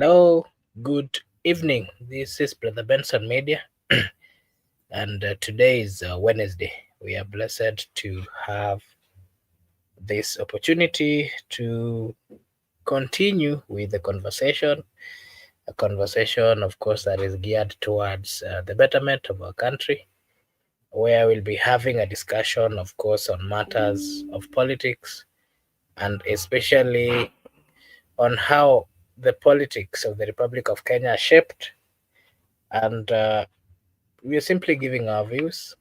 Hello, good evening. This is Brother Benson Media, and today is Wednesday. We are blessed to have this opportunity to continue with the conversation. A conversation, of course, that is geared towards the betterment of our country, where we'll be having a discussion, of course, on matters of politics and especially on how the politics of the Republic of Kenya are shaped and we are simply giving our views.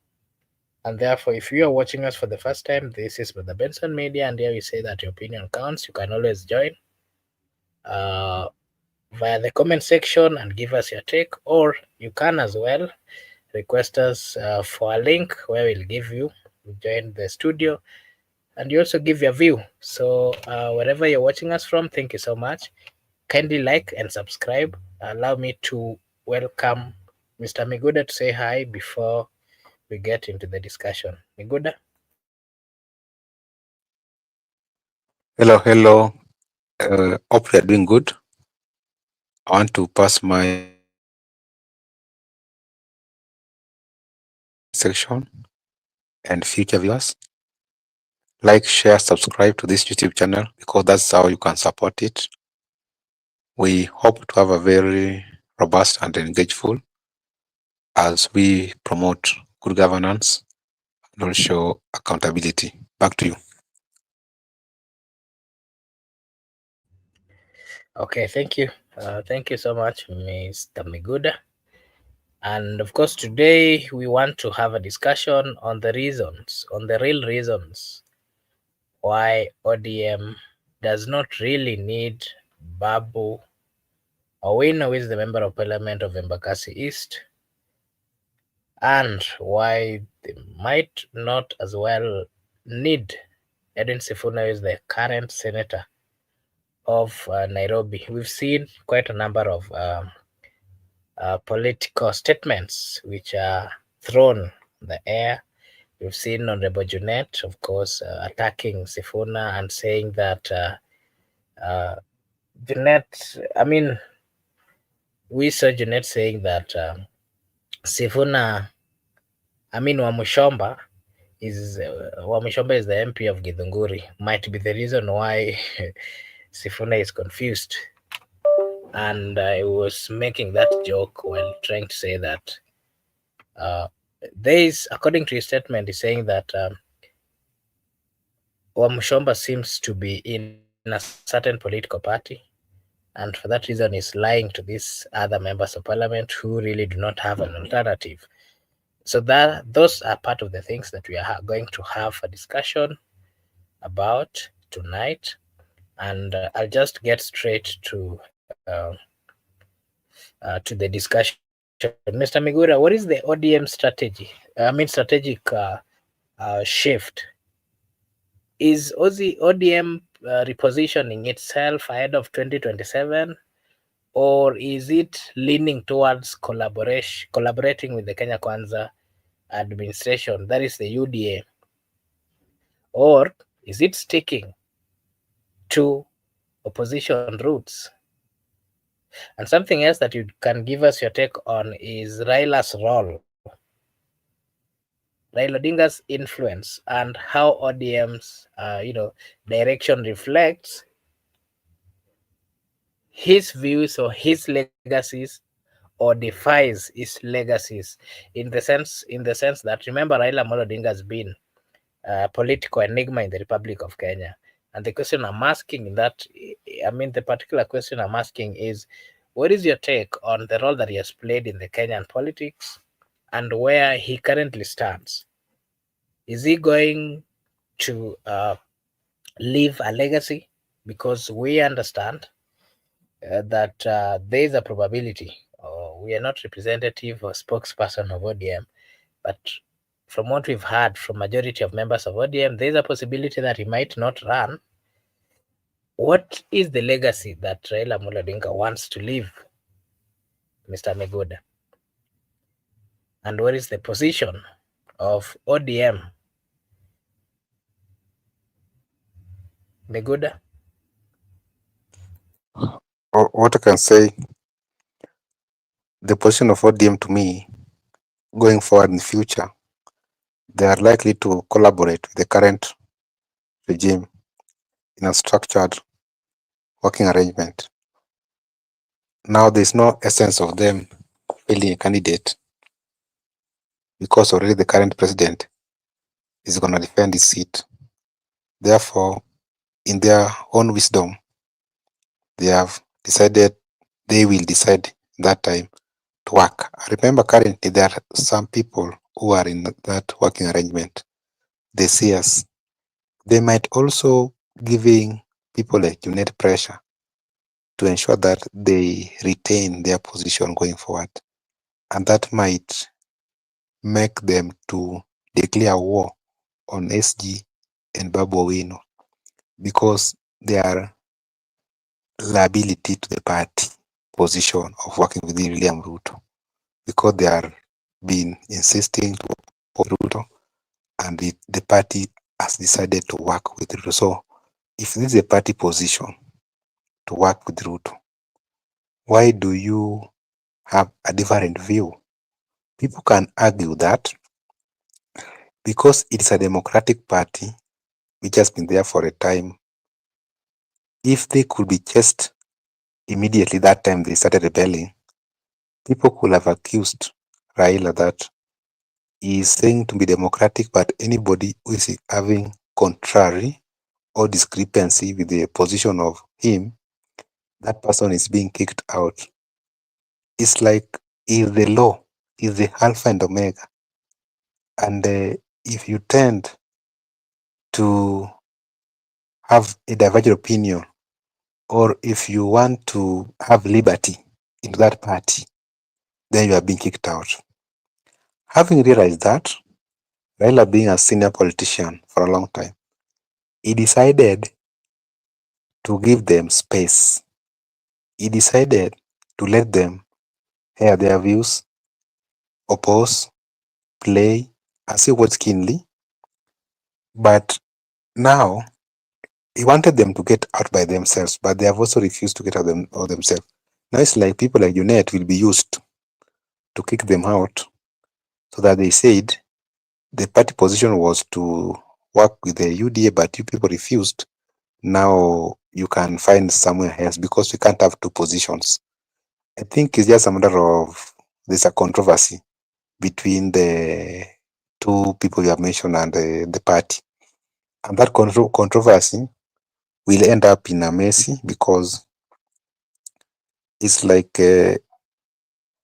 And therefore, if you are watching us for the first time, this is the Benson Media, and here we say that your opinion counts. You can always join uh, via the comment section and give us your take, or you can as well request us for a link where we'll give you join the studio and you also give your view. So, wherever you're watching us from, thank you so much. Kindly like and subscribe. Allow me to welcome Mr. Miguda to say hi before we get into the discussion. Miguda? Hello, hello. Hope you are doing good. I want to pass my section and future viewers. Like, share, subscribe to this YouTube channel because that's how you can support it. We hope to have a very robust and engageful as we promote good governance and also accountability. Back to you. Okay, thank you. Thank you so much, Mr. Miguda. And of course, today we want to have a discussion on the reasons, on the real reasons why ODM does not really need Babu Owino, who is the Member of Parliament of Embakasi East, and why they might not as well need Edwin Sifuna, who is the current senator of Nairobi. We've seen quite a number of political statements which are thrown in the air. We've seen Honorable Junet, of course, attacking Sifuna and saying that uh, Junet, I mean, we saw Junet saying that Sifuna, I mean, Wamushomba is the MP of Githunguri, might be the reason why Sifuna is confused. And I was making that joke while trying to say that uh, there is, according to his statement, he's saying that Wamushomba seems to be in a certain political party, and for that reason is lying to these other members of parliament who really do not have an alternative. So that those are part of the things that we are going to have a discussion about tonight, and I'll just get straight to the discussion. Mr. Migura, what is the ODM strategy? I mean, strategic shift. Is ODM repositioning itself ahead of 2027, or is it leaning towards collaborating with the Kenya Kwanza administration, that is the UDA, or is it sticking to opposition roots? And something else that you can give us your take on is Raila's role, Raila Odinga's influence, and how ODM's direction reflects his views or his legacies or defies his legacies, in the sense that, remember, Raila Amolo Odinga has been a political enigma in the Republic of Kenya. And the question I'm asking in that, I mean, the particular question I'm asking is, what is your take on the role that he has played in the Kenyan politics and where he currently stands? Is he going to leave a legacy? Because we understand that there is a probability. We are not representative or spokesperson of ODM, but from what we've heard from majority of members of ODM, there is a possibility that he might not run. What is the legacy that Raila Amolo Odinga wants to leave, Mr. Megoda? And what is the position of ODM? Megoda? or what I can say, the position of ODM to me, going forward in the future, they are likely to collaborate with the current regime in a structured working arrangement. Now there's no essence of them failing a candidate because already the current president is going to defend his seat. Therefore, in their own wisdom, they have decided they will decide that time to work. Remember, currently there are some people who are in that working arrangement. They see us. They might also giving people like Junet pressure to ensure that they retain their position going forward, and that might make them to declare war on SG and Babu because they are liability to the party position of working with William Ruto, because they are been insisting to oppose Ruto, and the party has decided to work with Ruto. So if this is a party position to work with Ruto, why do you have a different view? People can argue that because it is a democratic party which has been there for a time, if they could be chased immediately that time they started rebelling, people could have accused Raila that he is saying to be democratic, but anybody who is having contrary or discrepancy with the position of him, that person is being kicked out. It's like is the law, is the alpha and omega. And if you tend to have a divergent opinion, or if you want to have liberty in that party, then you are being kicked out. Having realized that, Raila being a senior politician for a long time, he decided to give them space. He decided to let them air their views, oppose, play, and see what's keenly. But now he wanted them to get out by themselves, but they have also refused to get out of themselves. Now it's like people like Junet will be used to kick them out, so that they said the party position was to work with the UDA, but you people refused. Now you can find somewhere else because we can't have two positions. I think it's just a matter of there's a controversy between the two people you have mentioned and the party. And that controversy will end up in a messy because it's like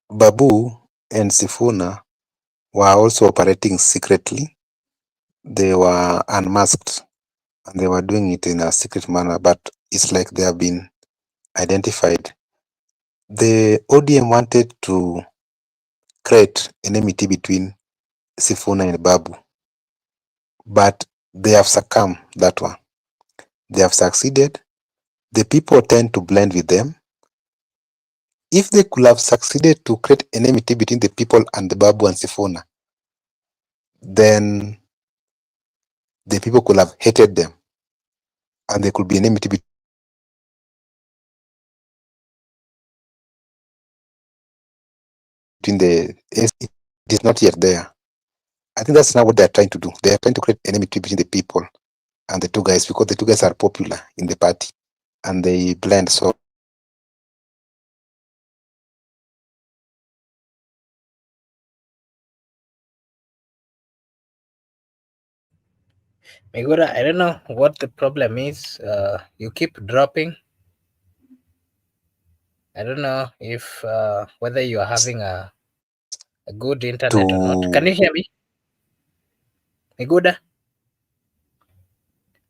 Babu and Sifuna were also operating secretly. They were unmasked and they were doing it in a secret manner, but it's like they have been identified. The ODM wanted to create enmity between Sifuna and Babu, but they have succumbed that one. They have succeeded. The people tend to blend with them. If they could have succeeded to create enmity between the people and the Babu and Sifuna, then the people could have hated them and there could be enmity between the. It is not yet there. I think that's now what they're trying to do. They're trying to create enmity between the people and the two guys because the two guys are popular in the party and they blend. So Megura, I don't know what the problem is. You keep dropping. I don't know if whether you are having a good internet or not. Can to you hear me, Miguda?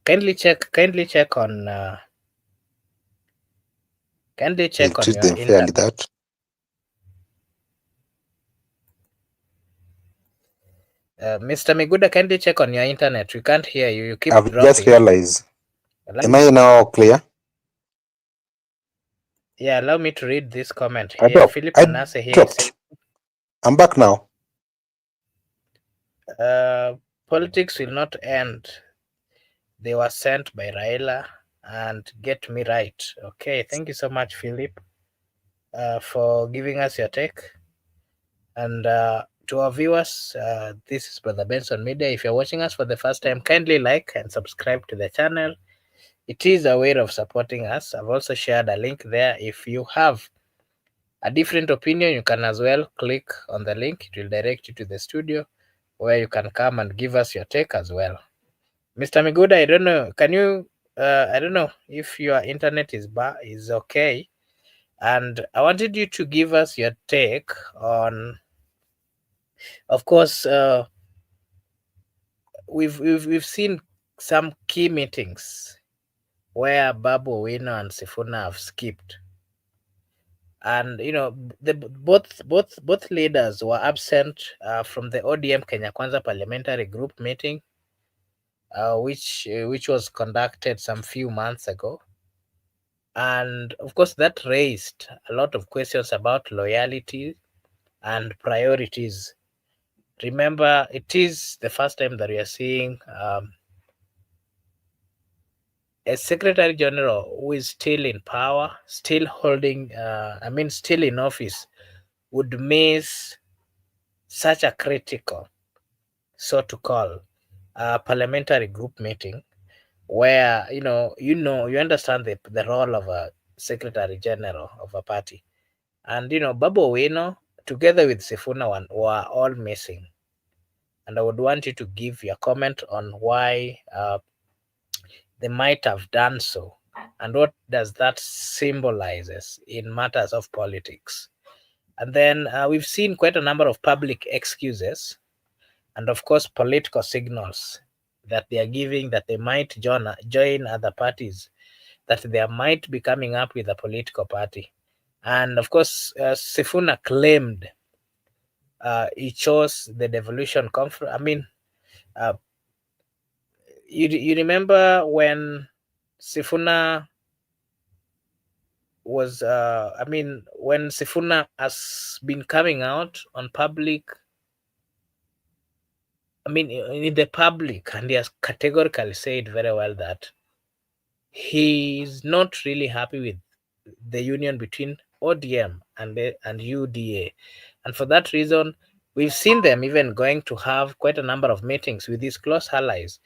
Kindly check on kindly will check on treat your them fairly. internet. That Mr. Miguda, kindly check on your internet. We can't hear you. You keep I've just dropping. realized. Am Allow, I now clear? yeah, allow me to read this comment I here. dropped. Philip I Manasseh here is saying, dropped. I'm back now. uh, politics will not end. They were sent by Raila and get me right. Okay, thank you so much, Philip, for giving us your take. And to our viewers, this is Brother Benson Media. If you're watching us for the first time, kindly like and subscribe to the channel. It is a way of supporting us. I've also shared a link there. If you have a different opinion, you can as well click on the link. It will direct you to the studio where you can come and give us your take as well. Mr. Miguda, I don't know. Can you? I don't know if your internet is okay, and I wanted you to give us your take on. Of course, we've seen some key meetings where Babu, Wino, and Sifuna have skipped, and the both leaders were absent from the ODM Kenya Kwanza parliamentary group meeting, which was conducted some few months ago. And of course, that raised a lot of questions about loyalty and priorities. Remember, it is the first time that we are seeing a Secretary General who is still in power, still holding, still in office, would miss such a critical, so to call, parliamentary group meeting where you understand the role of a Secretary General of a party. And Babu Owino, together with Sifuna, were all missing. And I would want you to give your comment on why they might have done so, and what does that symbolizes in matters of politics. And then we've seen quite a number of public excuses, and of course political signals that they are giving that they might join other parties, that they might be coming up with a political party. And of course, Sifuna claimed he chose the devolution conference. Uh, you remember when Sifuna was, when Sifuna has been coming out on public, in the public, and he has categorically said very well that he's not really happy with the union between ODM and UDA. And for that reason, we've seen them even going to have quite a number of meetings with these close allies.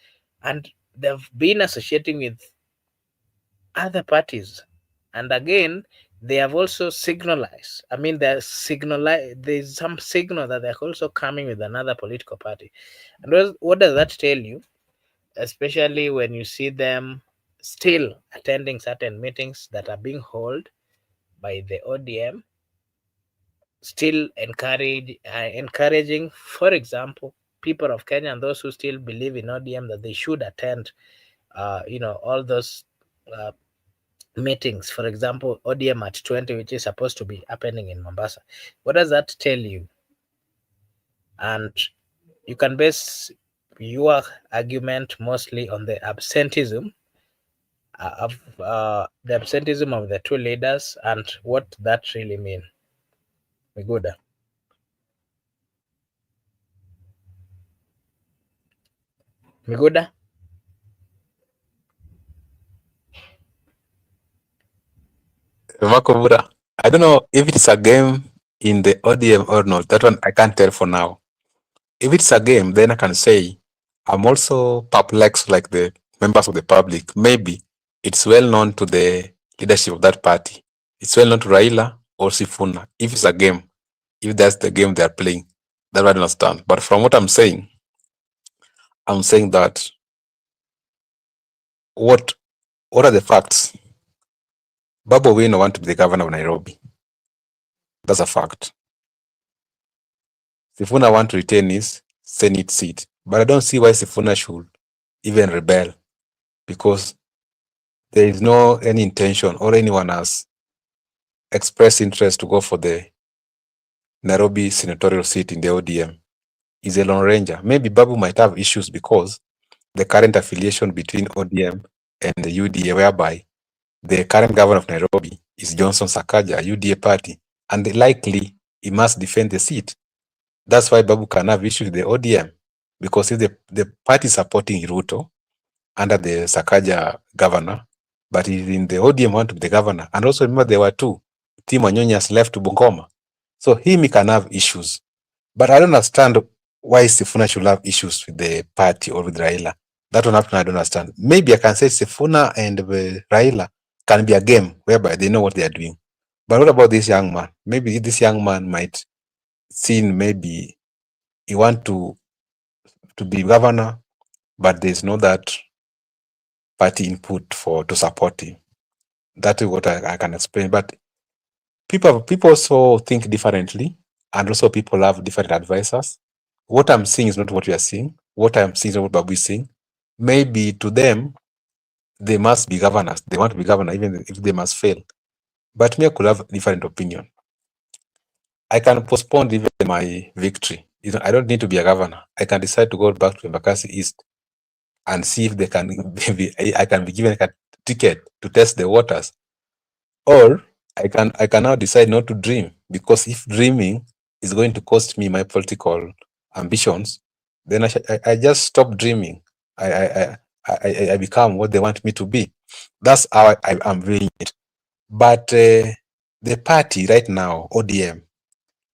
And they've been associating with other parties. And again, they have also signalized. There's some signal that they're also coming with another political party. And what does that tell you? Especially when you see them still attending certain meetings that are being held by the ODM, still encouraging, for example, people of Kenya and those who still believe in ODM that they should attend, all those uh, meetings. For example, ODM at 20, which is supposed to be happening in Mombasa. What does that tell you? And you can base your argument mostly on the absenteeism of the two leaders and what that really mean. Miguda. Miguda. Makobura, I don't know if it's a game in the ODM or not. That one I can't tell for now. If it's a game, then I can say I'm also perplexed like the members of the public. Maybe it's well known to the leadership of that party. It's well known to Raila or Sifuna. If it's a game, if that's the game they're playing, that I don't understand. But from what I'm saying that what are the facts? Babu Owino want to be the governor of Nairobi. That's a fact. Sifuna want to retain his Senate seat. But I don't see why Sifuna should even rebel, because there is no any intention or anyone has expressed interest to go for the Nairobi senatorial seat in the ODM. He's a lone ranger. Maybe Babu might have issues because the current affiliation between ODM and the UDA, whereby the current governor of Nairobi is Johnson Sakaja, UDA party, and likely he must defend the seat. That's why Babu can have issues with the ODM, because if the party supporting Ruto under the Sakaja governor, but in the ODM want to be the governor. And also remember there were two. Tim Wanyonyi has left to Bungoma. So he can have issues. But I don't understand why Sifuna should have issues with the party or with Raila. That one I don't understand. Maybe I can say Sifuna and Raila can be a game whereby they know what they are doing. But what about this young man? Maybe this young man might see maybe he want to be governor, but there's no that party input to support him. That is what I can explain. But people also think differently, and also people have different advisors. What I'm seeing is not what you are seeing. What I'm seeing is not what Babu is seeing. Maybe to them, they must be governors. They want to be governor, even if they must fail. But me, I could have different opinion. I can postpone even my victory. I don't need to be a governor. I can decide to go back to Embakasi East and see if they can. I can be given a ticket to test the waters, or I can now decide not to dream, because if dreaming is going to cost me my political ambitions, then I just stop dreaming. I become what they want me to be. That's how I'm viewing it. But the party right now, ODM,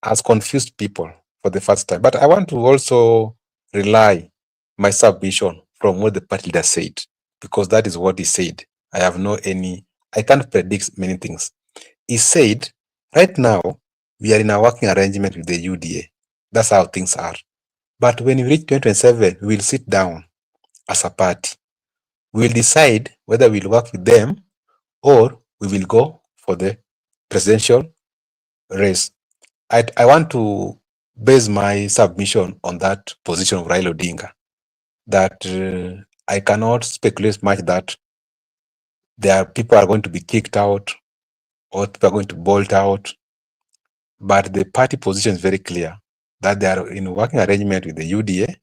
has confused people for the first time. But I want to also rely my submission from what the party leader said, because that is what he said. I can't predict many things. He said, right now, we are in a working arrangement with the UDA. That's how things are. But when we reach 2027, we will sit down as a party. We will decide whether we'll work with them or we will go for the presidential race. I want to base my submission on that position of Raila Odinga, that I cannot speculate much that people are going to be kicked out or people are going to bolt out. But the party position is very clear that they are in working arrangement with the UDA,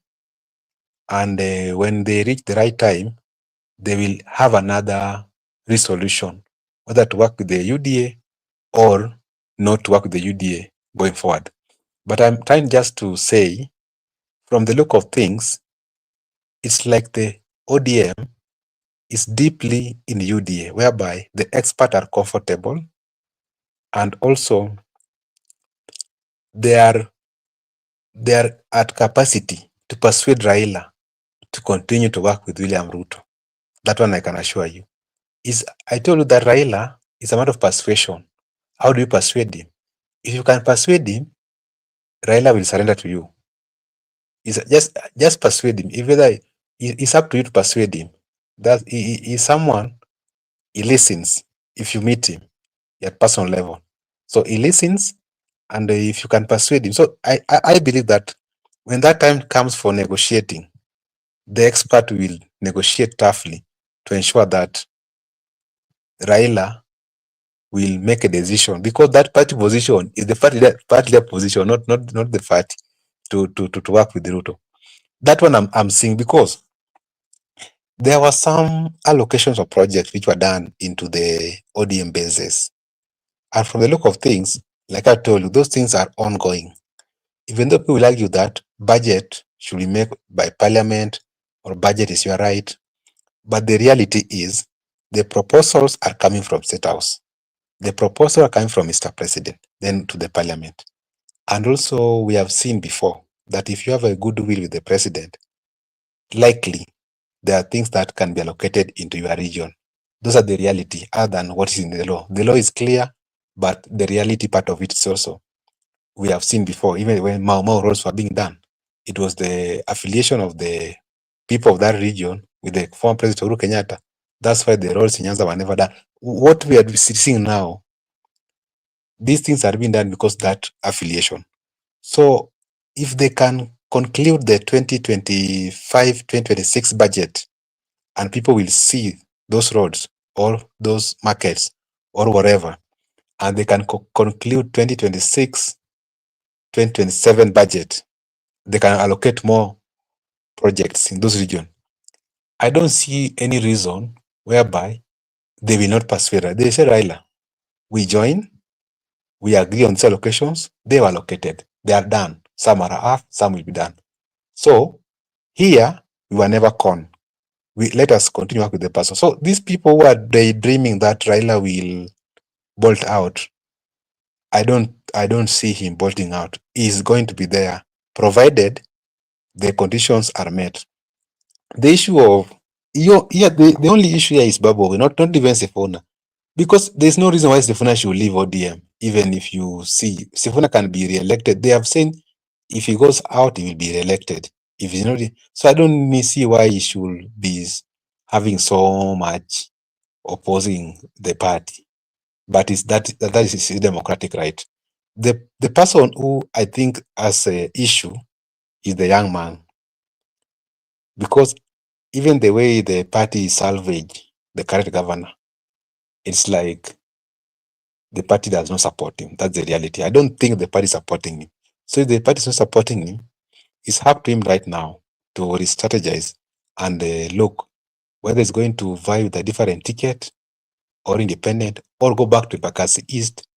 and when they reach the right time, they will have another resolution, whether to work with the UDA or not to work with the UDA going forward. But I'm trying just to say, from the look of things, it's like the ODM is deeply in UDA, whereby the experts are comfortable, and also they are at capacity to persuade Raila to continue to work with William Ruto. That one I can assure you. I told you that Raila is a matter of persuasion. How do you persuade him? If you can persuade him, Raila will surrender to you. Just persuade him. It's up to you to persuade him. That he's someone, he listens if you meet him at personal level. So he listens, and if you can persuade him. So I believe that when that time comes for negotiating, the expert will negotiate toughly to ensure that Raila will make a decision, because that party position is the party position, not the party to work with the Ruto. That one I'm seeing, because there were some allocations of projects which were done into the ODM bases. And from the look of things, like I told you, those things are ongoing. Even though people will argue that budget should be made by parliament or budget is your right, but the reality is the proposals are coming from State House. The proposals are coming from Mr. President, then to the parliament. And also we have seen before that if you have a good will with the president, likely there are things that can be allocated into your region. Those are the reality, other than what is in the law. The law is clear, but the reality part of it is also, we have seen before, even when Mau Mau roads were being done, it was the affiliation of the people of that region with the former President Uhuru Kenyatta. That's why the roads in Nyanza were never done. What we are seeing now, these things are being done because that affiliation. So if they can conclude the 2025-2026 budget, and people will see those roads or those markets or whatever, and they can conclude 2026-2027 budget, they can allocate more projects in those regions. I don't see any reason whereby they will not persuade. They say, Raila, we join, we agree on these allocations, they were allocated, they are done. Some are half, some will be done. So here, we were never con. let us continue work with the person. So these people who are daydreaming that Raila will bolt out, I don't see him bolting out. He's going to be there, provided the conditions are met. The issue of the only issue here is Babu, not even Sifuna. Because there's no reason why Sifuna should leave ODM, even if you see Sifuna can be re-elected. They have said if he goes out, he will be re-elected. If he's not, so I don't see why he should be having so much opposing the party. But it's that is his democratic right. The person who I think has a issue is the young man, because even the way the party salvage the current governor, it's like the party does not support him. That's the reality. I don't think the party is supporting him. So if the party is not supporting him, it's up to him right now to re-strategize and look whether it's going to vie with a different ticket or independent, or go back to Bakasi East,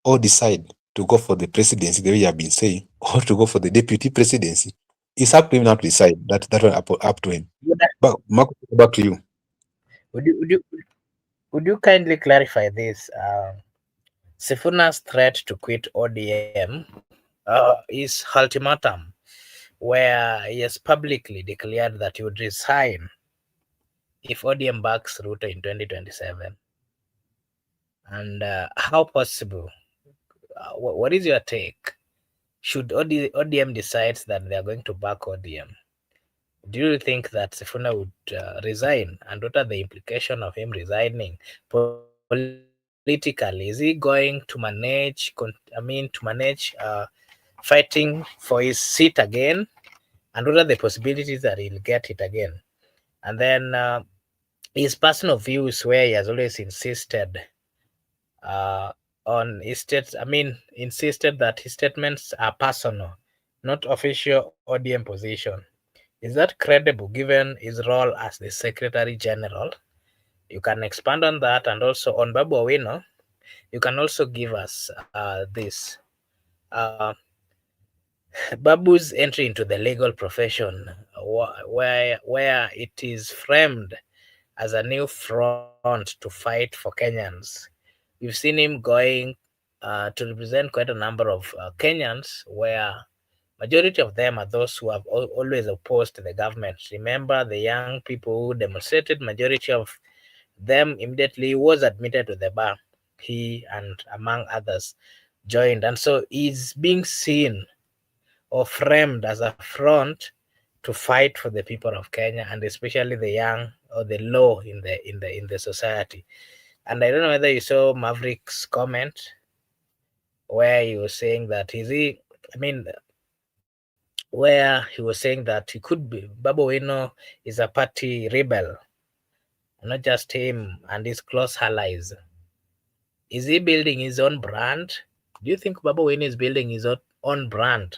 or decide to go for the presidency, the way you have been saying, or to go for the deputy presidency. It's up to him now to decide. That one up to him. Would, But Marco, back to you. would you would you would you kindly clarify this? Sifuna's threat to quit ODM is ultimatum, where he has publicly declared that he would resign if ODM backs Ruto in 2027. And how possible? What is your take? Should ODM decides that they are going to back ODM, do you think that Sifuna would resign? And what are the implications of him resigning politically? Is he going to fighting for his seat again? And what are the possibilities that he'll get it again? And then his personal views, where he has always insisted uh, insisted that his statements are personal, not official ODM position. Is that credible given his role as the Secretary General? You can expand on that, and also on Babu Owino. You can also give us this. Uh, Babu's entry into the legal profession, where it is framed as a new front to fight for Kenyans. We've seen him going to represent quite a number of Kenyans, where majority of them are those who have always opposed the government. Remember the young people who demonstrated, majority of them immediately was admitted to the bar. He and among others joined. And so he's being seen or framed as a front to fight for the people of Kenya, and especially the young or the low in the society. And I don't know whether you saw Maverick's comment where he was saying that is he I mean where he was saying that he could be Babu Wino is a party rebel, not just him and his close allies. Is he building his own brand? Do you think Babu Wino is building his own brand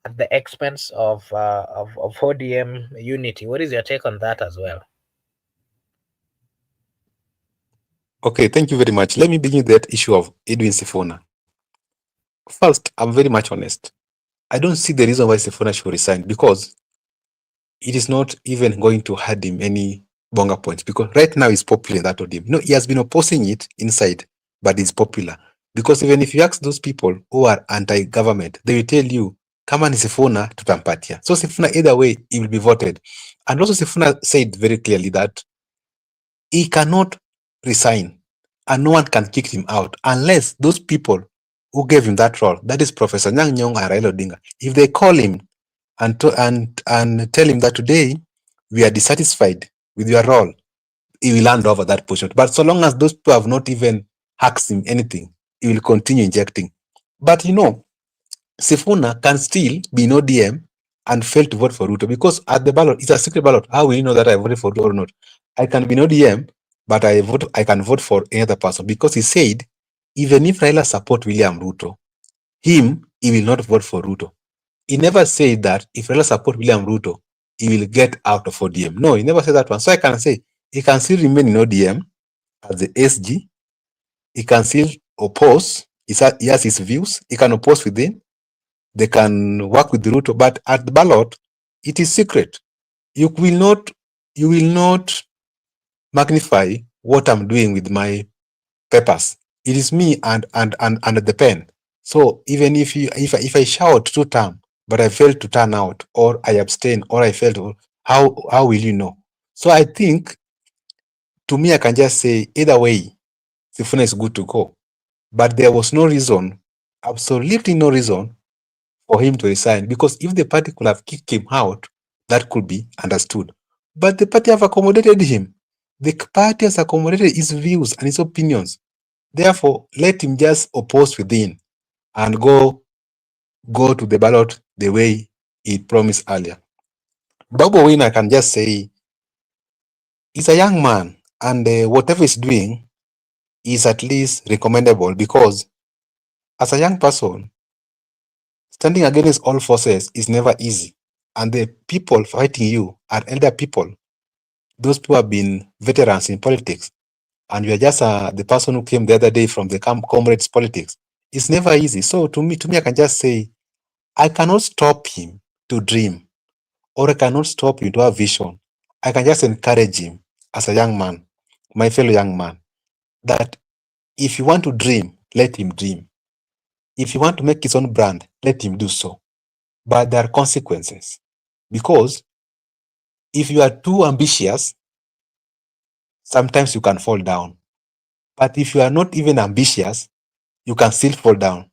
at the expense of ODM unity? What is your take on that as well? Okay, thank you very much. Let me begin with that issue of Edwin Sifuna. First, I'm very much honest. I don't see the reason why Sifuna should resign, because it is not even going to add him any bonga points, because right now he's popular in that ODM. No, he has been opposing it inside, but he's popular. Because even if you ask those people who are anti-government, they will tell you, kama ni Sifuna tutampatia. So Sifuna, either way, he will be voted. And also Sifuna said very clearly that he cannot resign and no one can kick him out unless those people who gave him that role, that is Professor Nyang' Nyong'o and Raila Odinga, if they call him and tell him that today we are dissatisfied with your role, he will hand over that position. But so long as those people have not even asked him anything, he will continue injecting. But Sifuna can still be in ODM and fail to vote for Ruto, because at the ballot, it's a secret ballot. How will you know that I voted for Ruto or not? I can be in ODM, but I can vote for any other person, because he said even if Raila support William Ruto, he will not vote for Ruto. He never said that if Raila support William Ruto, he will get out of ODM. No, he never said that one. So I can say he can still remain in ODM as the SG. He can still oppose. He has his views. He can oppose within. They can work with Ruto, but at the ballot, it is secret. You you will not magnify what I'm doing with my papers. It is me and the pen. So even if I shout 2 times, but I fail to turn out, or I abstain, or I fail to, how will you know? So I think, to me, I can just say either way, Sifuna is good to go. But there was no reason, absolutely no reason, for him to resign, because if the party could have kicked him out, that could be understood. But the party have accommodated him. The party has accommodated his views and his opinions. Therefore, let him just oppose within and go to the ballot the way he promised earlier. Babu Win, I can just say, he's a young man, and whatever he's doing is at least recommendable, because as a young person, standing against all forces is never easy. And the people fighting you are elder people. Those people have been veterans in politics. And you are just the person who came the other day from the comrades politics. It's never easy. So to me, I can just say, I cannot stop him to dream, or I cannot stop him to have vision. I can just encourage him as a young man, my fellow young man, that if you want to dream, let him dream. If you want to make his own brand, let him do so. But there are consequences, because if you are too ambitious, sometimes you can fall down. But if you are not even ambitious, you can still fall down.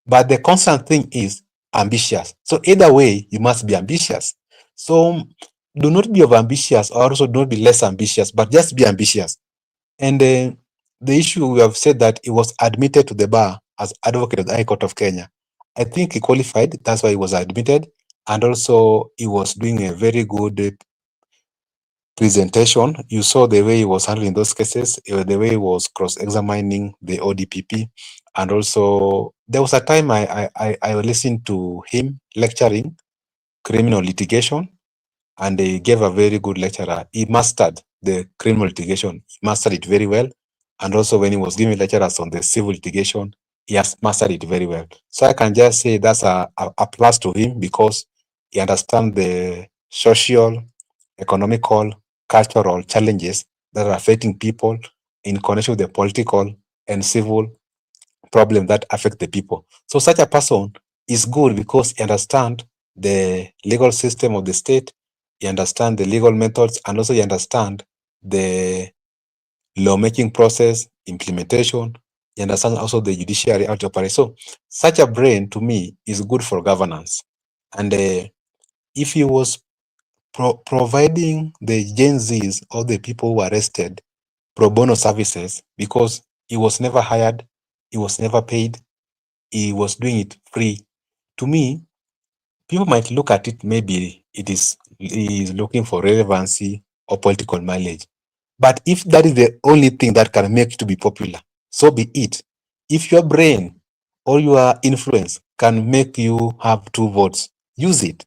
But the constant thing is ambitious. So either way, you must be ambitious. So do not be over ambitious, or also do not be less ambitious, but just be ambitious. And the issue, we have said that he was admitted to the bar as advocate of the High Court of Kenya. I think he qualified. That's why he was admitted. And also, he was doing a very good presentation. You saw the way he was handling those cases, the way he was cross-examining the ODPP. And also, there was a time I listened to him lecturing criminal litigation, and he gave a very good lecture. He mastered the criminal litigation. He mastered it very well. And also, when he was giving lectures on the civil litigation, he has mastered it very well. So I can just say that's a plus to him, because he understands the social, economical, cultural challenges that are affecting people in connection with the political and civil problem that affect the people. So such a person is good, because he understands the legal system of the state, he understands the legal methods, and also he understands the lawmaking process, implementation, he understands also the judiciary how to operate. So such a brain, to me, is good for governance. And if he was providing the Gen Zs, or the people who were arrested, pro bono services, because he was never hired, he was never paid, he was doing it free. To me, people might look at it, maybe he is looking for relevancy or political mileage. But if that is the only thing that can make you to be popular, so be it. If your brain or your influence can make you have 2 votes, use it.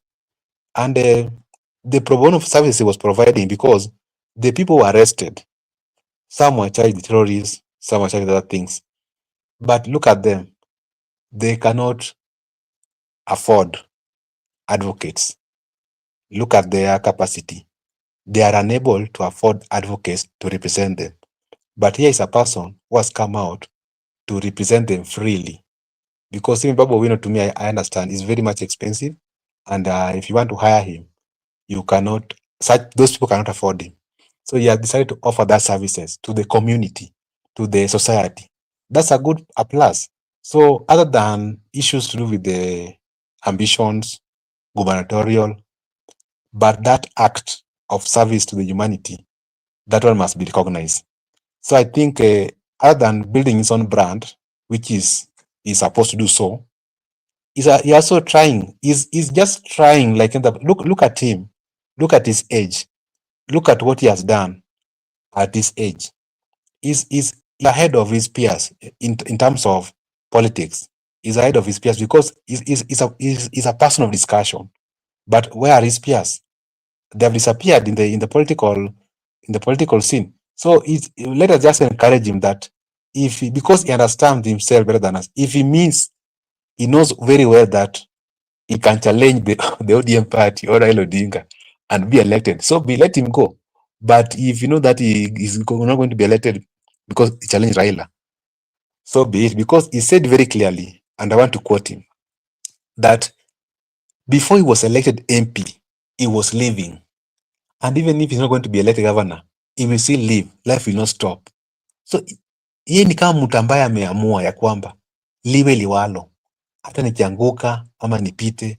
And the pro bono service he was providing, because the people were arrested. Some were charged with terrorists, some were charged with other things. But look at them. They cannot afford advocates. Look at their capacity. They are unable to afford advocates to represent them. But here is a person who has come out to represent them freely. Because even Babu Wino, to me, I understand, is very much expensive. And if you want to hire him, you cannot, those people cannot afford him. So he has decided to offer that services to the community, to the society. That's a plus. So other than issues to do with the ambitions, gubernatorial, but that act of service to the humanity, that one must be recognized. So I think other than building his own brand, which he's supposed to do so, he's also trying, he's just trying, like, look at him, look at his age, look at what he has done at this age. He's ahead of his peers in terms of politics. He's ahead of his peers, because he's a person of discussion. But where are his peers? They have disappeared in the political scene. So let us just encourage him that, because he understands himself better than us, if he means, he knows very well that he can challenge the ODM party or Raila Odinga and be elected. So let him go. But if you know that he is not going to be elected because he challenged Raila, so be it. Because he said very clearly, and I want to quote him, that before he was elected MP, he was living. And even if he's not going to be elected governor, he will still live. Life will not stop. So yeye ni kama mtu ambaye ameamua ya kwamba liwe liwalo, hata nikianguka ama nipite,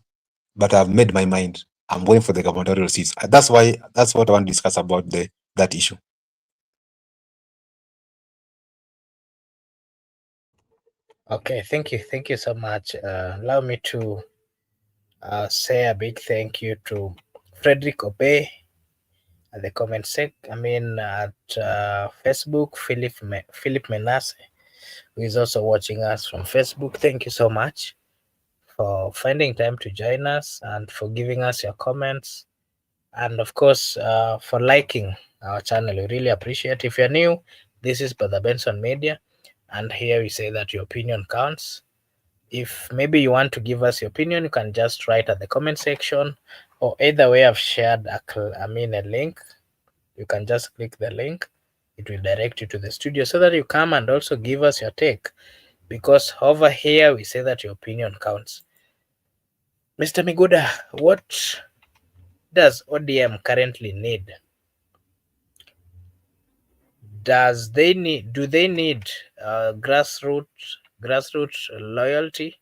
but I've made my mind. I'm going for the gubernatorial seats. That's what I want to discuss about that issue. Okay, thank you so much. Allow me to say a big thank you to Frederick Obey at the comment sec. I mean, at Facebook, Philip Menasse, who is also watching us from Facebook. Thank you so much for finding time to join us and for giving us your comments. And of course, for liking our channel. We really appreciate. If you're new, this is Brother Benson Media, and here we say that your opinion counts. If maybe you want to give us your opinion, you can just write at the comment section, or either way, I've shared a link. You can just click the link. It will direct you to the studio so that you come and also give us your take. Because over here, we say that your opinion counts. Mr. Miguda, what does ODM currently need? Do they need grassroots loyalty?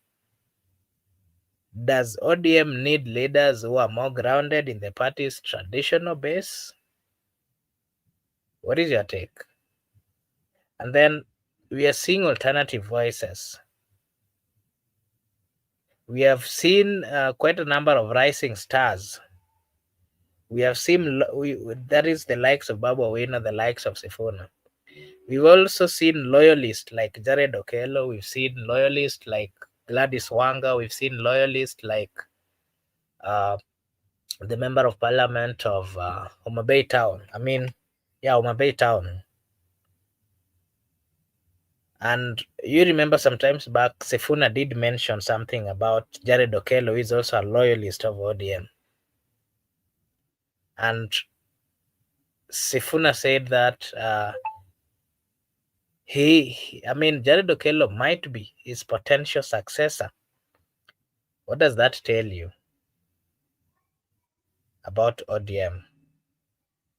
Does ODM need leaders who are more grounded in the party's traditional base? What is your take? And then we are seeing alternative voices. We have seen quite a number of rising stars. We have seen that is the likes of Babu, the likes of Sifuna. We've also seen loyalists like Jared Okello. We've seen loyalists like Gladys Wanga. We've seen loyalists like uh, the member of parliament of Homa Bay Town. Homa Bay Town. And you remember sometimes back, Sifuna did mention something about Jared Okello, who is also a loyalist of ODM. And Sifuna said that Jared Okello might be his potential successor. What does that tell you about ODM?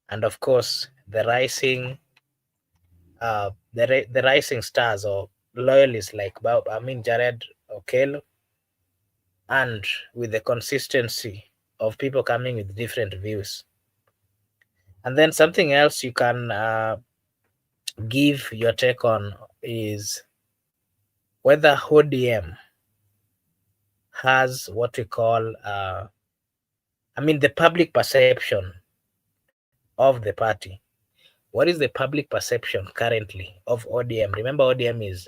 And of course, the rising stars or loyalists like Jared Okello, and with the consistency of people coming with different views. And then something else you can give your take on is whether ODM has what we call the public perception of the party. What is the public perception currently of ODM? Remember, ODM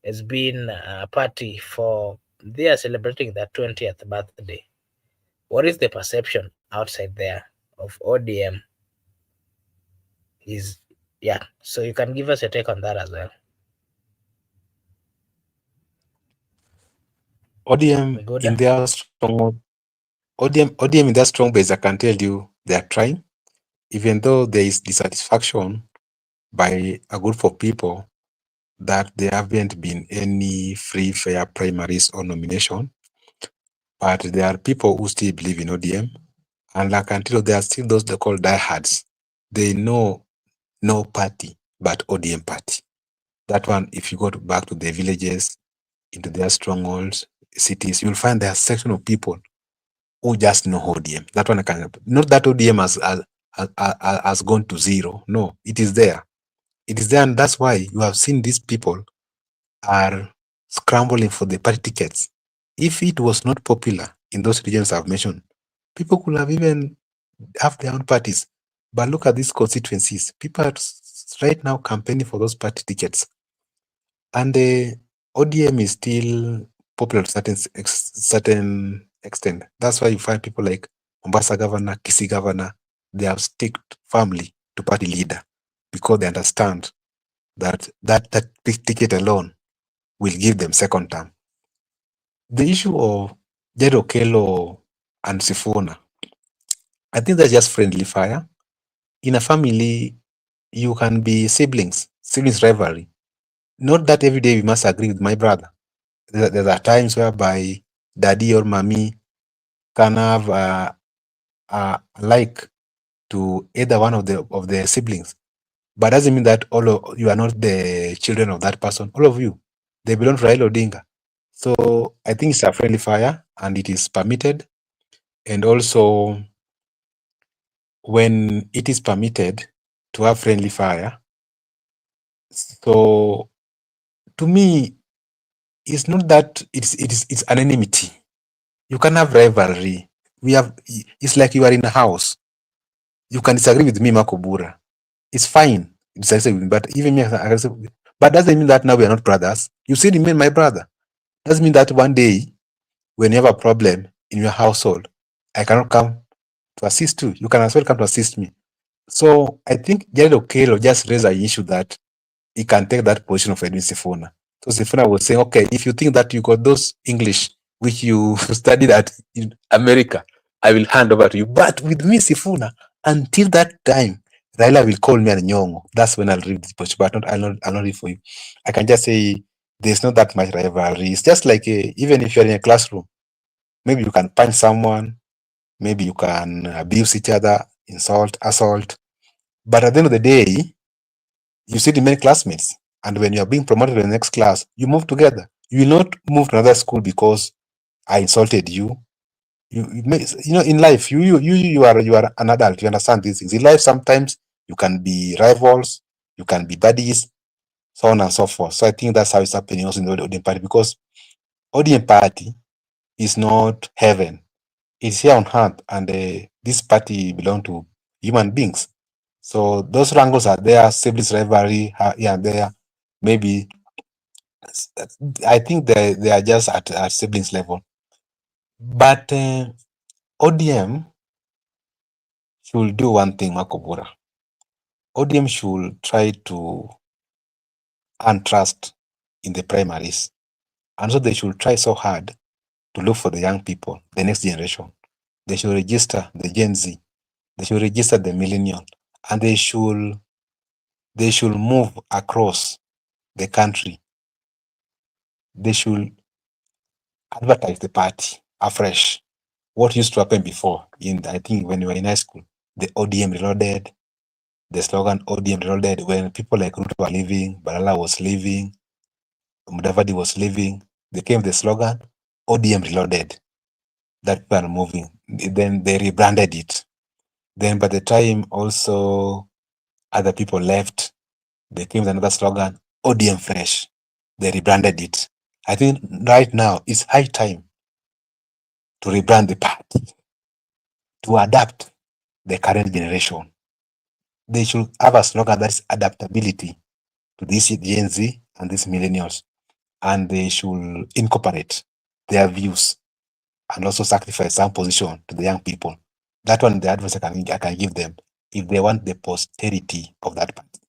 has been a party for, they are celebrating their 20th birthday. What is the perception outside there of ODM? So you can give us a take on that as well. ODM in their strong ODM in their strong base, I can tell you they are trying, even though there is dissatisfaction by a group of people that there haven't been any free, fair primaries or nomination. But there are people who still believe in ODM. And like until there are still those they call diehards. They know no party but ODM party. That one, if you go back to the villages, into their strongholds, cities, you'll find there are a section of people who just know ODM. That one I can, not that ODM has gone to zero. No, it is there. It is there, and that's why you have seen these people are scrambling for the party tickets. If it was not popular in those regions I've mentioned, people could have even have their own parties. But look at these constituencies. People are right now campaigning for those party tickets. And the ODM is still popular to certain extent. That's why you find people like Mombasa governor, Kisii governor, they have stick firmly to party leader because they understand that big ticket alone will give them second term. The issue of Jed Okello and Sifuna, I think that's just friendly fire. in a family, you can be siblings rivalry. Not that every day we must agree with my brother. There are times whereby daddy or mommy can have a like to either one of the siblings, but doesn't mean that all of you are not the children of that person. All of you, they belong to Raila Odinga. So I think it's a friendly fire and it is permitted. And also, when it is permitted to have friendly fire, so to me, it's not that it's an enmity. You can have rivalry. It's like you are in a house. You can disagree with me, Makobura. It's fine. It's disagree with me, but even me, I can say, but doesn't mean that now we are not brothers. You still remain my brother. Doesn't mean that one day when you have a problem in your household, I cannot come to assist you. You can as well come to assist me. So I think Jared Okelo just raised an issue that he can take that position of Edwin Sifuna. So Sifuna was saying, okay, if you think that you got those English which you studied at in America, I will hand over to you. But with me, Sifuna, until that time, Raila will call me a Nyongo. That's when I'll read this post, but I'll not read for you. I can just say there's not that much rivalry. It's just like even if you're in a classroom, maybe you can punch someone, maybe you can abuse each other, insult, assault. But at the end of the day, you still remain classmates. And when you are being promoted to the next class, you move together. You will not move to another school because I insulted you. In life, you are an adult. You understand these things. In life, sometimes you can be rivals, you can be buddies, so on and so forth. So I think that's how it's happening also in the ODM party, because ODM party is not heaven. It's here on earth, and this party belong to human beings. So those wrangles are there, siblings rivalry here and there. Maybe I think they are just at siblings level. But ODM should do one thing, Makobura. ODM should try to earn trust in the primaries. And so they should try so hard to look for the young people, the next generation. They should register the Gen Z. They should register the millennial. And they should move across the country. They should advertise the party afresh. What used to happen before, I think when we were in high school, the ODM reloaded, the slogan ODM reloaded, when people like Ruto were leaving, Balala was leaving, Mudavadi was leaving, they came with the slogan ODM reloaded. That people are moving. Then they rebranded it. Then by the time also other people left, they came with another slogan, ODM fresh. They rebranded it. I think right now it's high time to rebrand the party, to adapt the current generation. They should have a slogan that's adaptability to this Gen Z and these millennials, and they should incorporate their views and also sacrifice some position to the young people. That one, the advice I can give them if they want the posterity of that party.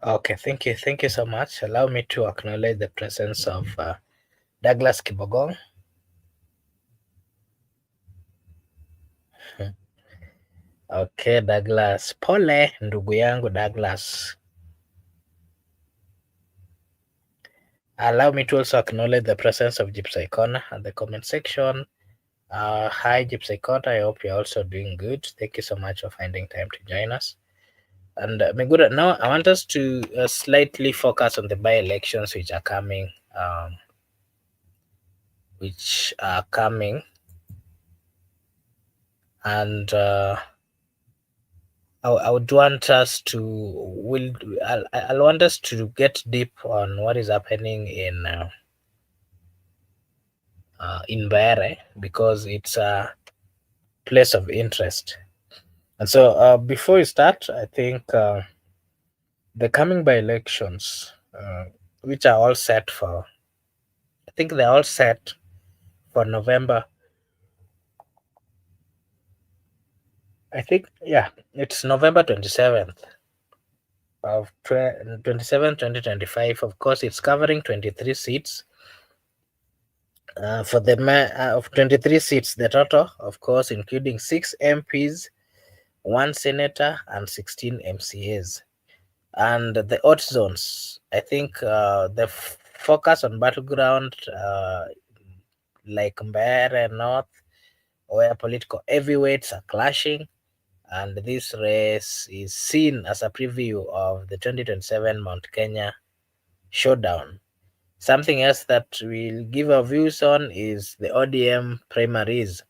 Okay, thank you so much. Allow me to acknowledge the presence of Douglas Kibogong. Okay, Douglas, pole ndugu yangu Douglas. Allow me to also acknowledge the presence of Gypsy Corner at the comment section. Hi, Gypsy Corner. I hope you're also doing good. Thank you so much for finding time to join us. And Megura, now I want us to slightly focus on the by-elections which are coming. And I would want us to I'll want us to get deep on what is happening in Baere, because it's a place of interest. And so before we start, I think the coming by elections, which are all set for, I think they're all set for November. I think, yeah, it's November 27th of 2025. Of course, it's covering 23 seats. For the of 23 seats, the total, of course, including 6 MPs, one senator, and 16 MCAs. And the odd zones, I think the focus on battleground like Mbeere North, where political heavyweights are clashing, and this race is seen as a preview of the 2027 Mount Kenya showdown. Something else that we'll give our views on is the ODM primaries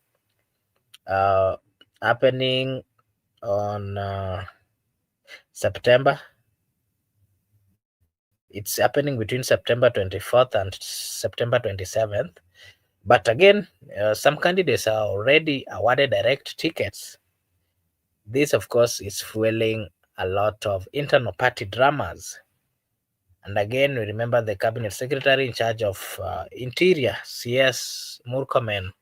uh, happening on September. It's happening between September 24th and September 27th. But again, some candidates are already awarded direct tickets. This, of course, is fueling a lot of internal party dramas. And again, we remember the cabinet secretary in charge of Interior, CS Murkomen.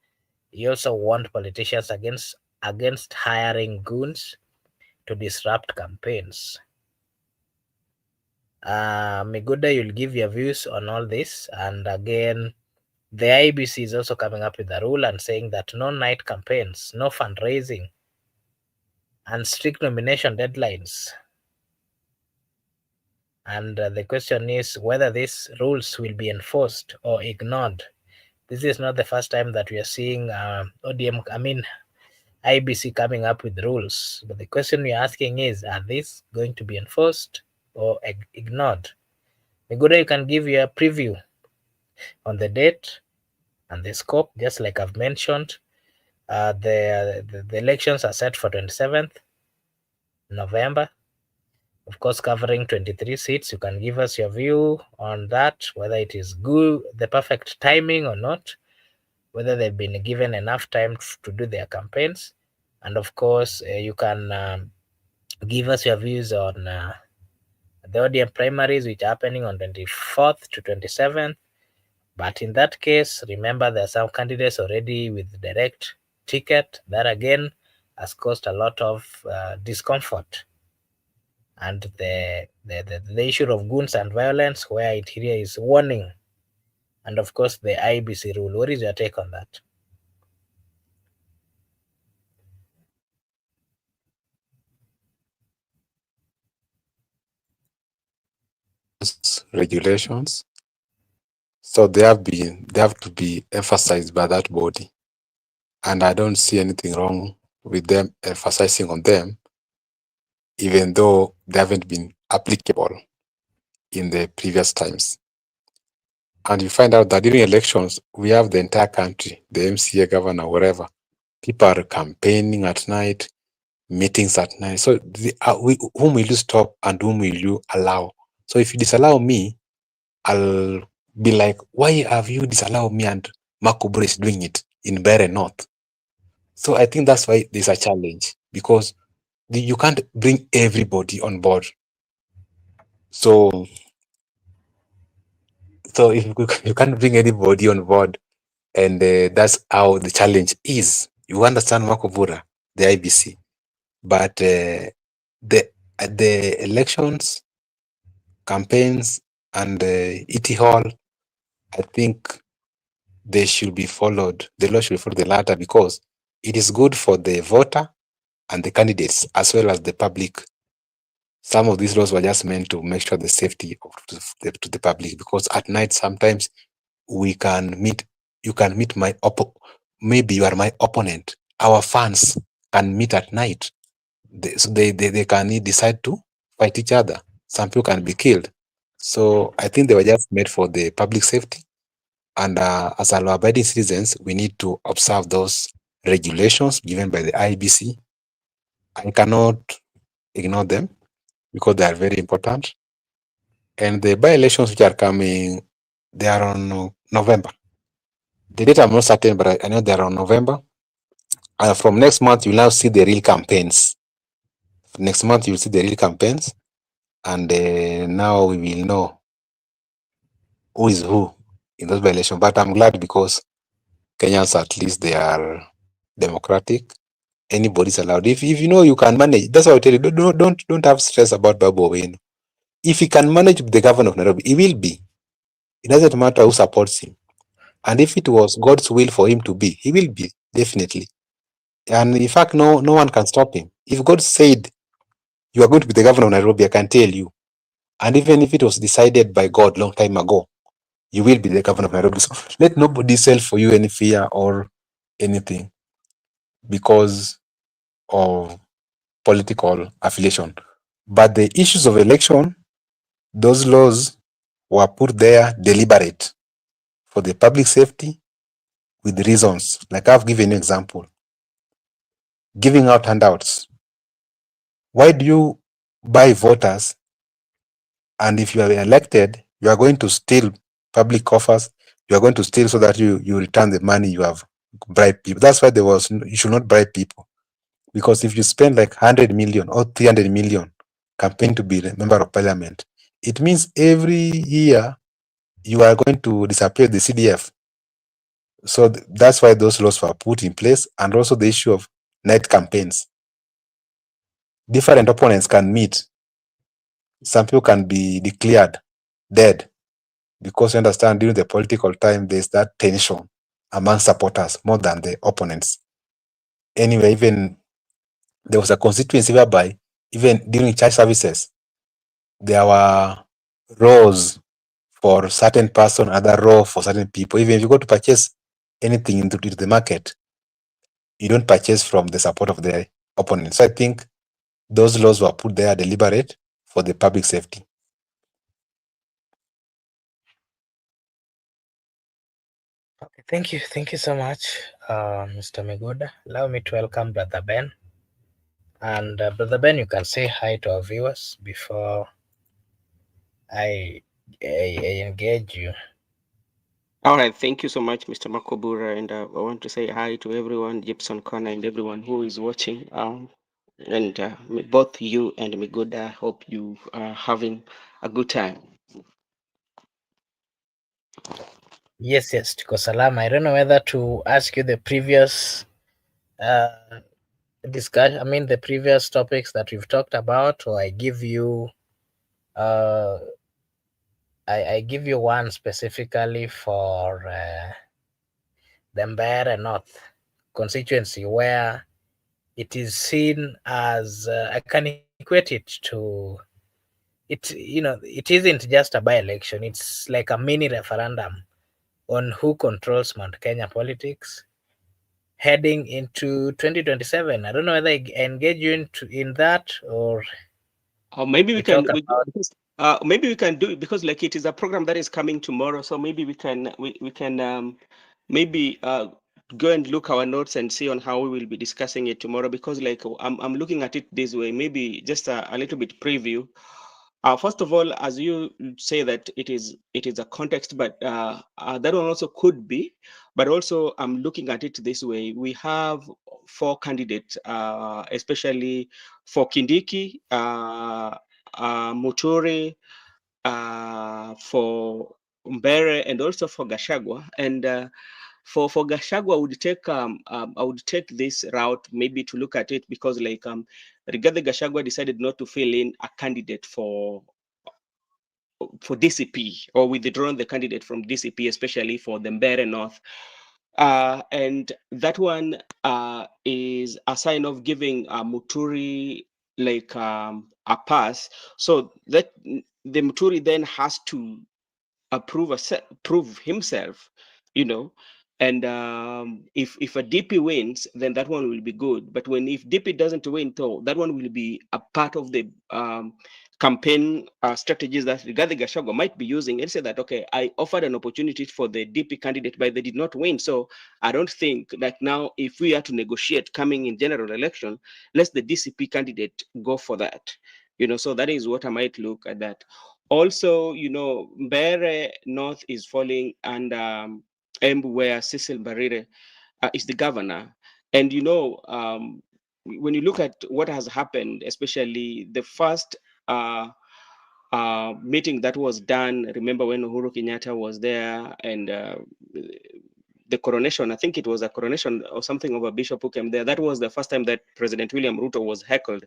He also warned politicians against hiring goons to disrupt campaigns. Miguda, you'll give your views on all this. And again, the IBC is also coming up with a rule and saying that no night campaigns, no fundraising, and strict nomination deadlines. And the question is whether these rules will be enforced or ignored. This is not the first time that we are seeing IBC coming up with rules. But the question we are asking is, are these going to be enforced or ignored? Miguda, you can give you a preview on the date and the scope, just like I've mentioned. The elections are set for 27th November, of course, covering 23 seats. You can give us your view on that, whether it is good, the perfect timing or not, whether they've been given enough time to do their campaigns. And of course, you can give us your views on the ODM primaries, which are happening on 24th to 27th. But in that case, remember there are some candidates already with direct ticket. That again has caused a lot of discomfort. And the issue of goons and violence, where Interior is warning. And of course, the IBC rule. What is your take on that? Regulations, so they have to be emphasized by that body, and I don't see anything wrong with them emphasizing on them, even though they haven't been applicable in the previous times. And you find out that during elections, we have the entire country, the MCA, governor, whatever. People are campaigning at night, meetings at night. So whom will you stop and whom will you allow? So if you disallow me, I'll be like, why have you disallowed me and Makubur is doing it in Bere North? So I think that's why there's a challenge, because you can't bring everybody on board. So if you can't bring anybody on board, and that's how the challenge is. You understand Makubura, the IBC, but the elections, campaigns, and ET Hall, I think they should be followed. The law should follow the latter, because it is good for the voter and the candidates as well as the public. Some of these laws were just meant to make sure the safety to the public, because at night sometimes you can meet my maybe you are my opponent. Our fans can meet at night. They can decide to fight each other. Some people can be killed. So I think they were just made for the public safety. And as our law-abiding citizens, we need to observe those regulations given by the IBC. I cannot ignore them because they are very important. And the by-elections which are coming, they are on November. The date I'm not certain, but I know they are on November. And from next month, you'll now see the real campaigns. Next month, you'll see the real campaigns. And now we will know who is who in those by-elections. But I'm glad, because Kenyans, at least they are democratic. Anybody's allowed. If you know you can manage, that's what I tell you. Don't have stress about Babu Owino. If he can manage the governor of Nairobi, he will be. It doesn't matter who supports him. And if it was God's will for him to be, he will be, definitely. And in fact, no one can stop him. If God said you are going to be the governor of Nairobi, I can tell you. And even if it was decided by God long time ago, you will be the governor of Nairobi. So let nobody sell for you any fear or anything because of political affiliation. But the issues of election, those laws were put there deliberate for the public safety with reasons. Like I've given an example. Giving out handouts. Why do you buy voters? And if you are elected, you are going to steal public coffers. You are going to steal so that you return the money you have bribed people. That's why you should not bribe people. Because if you spend like 100 million or 300 million campaign to be a member of parliament, it means every year you are going to disappear the CDF. So that's why those laws were put in place. And also the issue of night campaigns. Different opponents can meet. Some people can be declared dead because you understand during the political time, there's that tension among supporters more than the opponents. Anyway, even there was a constituency whereby even during church services, there were rows for certain person, other row for certain people. Even if you go to purchase anything into the market, you don't purchase from the support of the opponent. So I think those laws were put there deliberate for the public safety. Okay, thank you so much, Mr. Miguda. Allow me to welcome Brother Ben. And Brother Ben, you can say hi to our viewers before I, I engage you. All right, thank you so much, Mr. Makobura, and I want to say hi to everyone, Gibson Connor, and everyone who is watching. And both you and Miguda, hope you are having a good time. Yes, tuko salama. I don't know whether to ask you the previous discussion. I mean, the previous topics that we've talked about, or I give you, I give you one specifically for the Mbeere North constituency, where it is seen as I can equate it to it isn't just a by-election. It's like a mini referendum on who controls Mount Kenya politics heading into 2027. I don't know whether I engage you in that, or Or maybe we we can talk about. maybe we can do it because like it is a program that is coming tomorrow. So maybe we can maybe go and look our notes and see on how we will be discussing it tomorrow, because like I'm looking at it this way, maybe just a little bit preview. First of all, as you say that it is a context, but that one also could be. But also, I'm looking at it this way: we have four candidates, especially for Kindiki, Muturi, for Mbere, and also for Gashagwa. And for Gashagwa, I would take this route maybe to look at it, because like Rigathi Gashagwa decided not to fill in a candidate for DCP, or withdrawn the candidate from DCP, especially for the Mbere North. And that one is a sign of giving Muturi like a pass. So that the Muturi then has to prove himself, you know. And if a DP wins, then that one will be good. But if DP doesn't win, though, that one will be a part of the campaign strategies that Rigathi Gachagua might be using, and say that, okay, I offered an opportunity for the DP candidate, but they did not win. So I don't think that now, if we are to negotiate coming in general election, let the DCP candidate go for that. So that is what I might look at that. Also, Mbere North is falling under Embu, where Cecil Barire is the governor. And, when you look at what has happened, especially the first meeting that was done, remember when Uhuru Kenyatta was there, and the coronation, I think it was a coronation or something of a bishop who came there. That was the first time that President William Ruto was heckled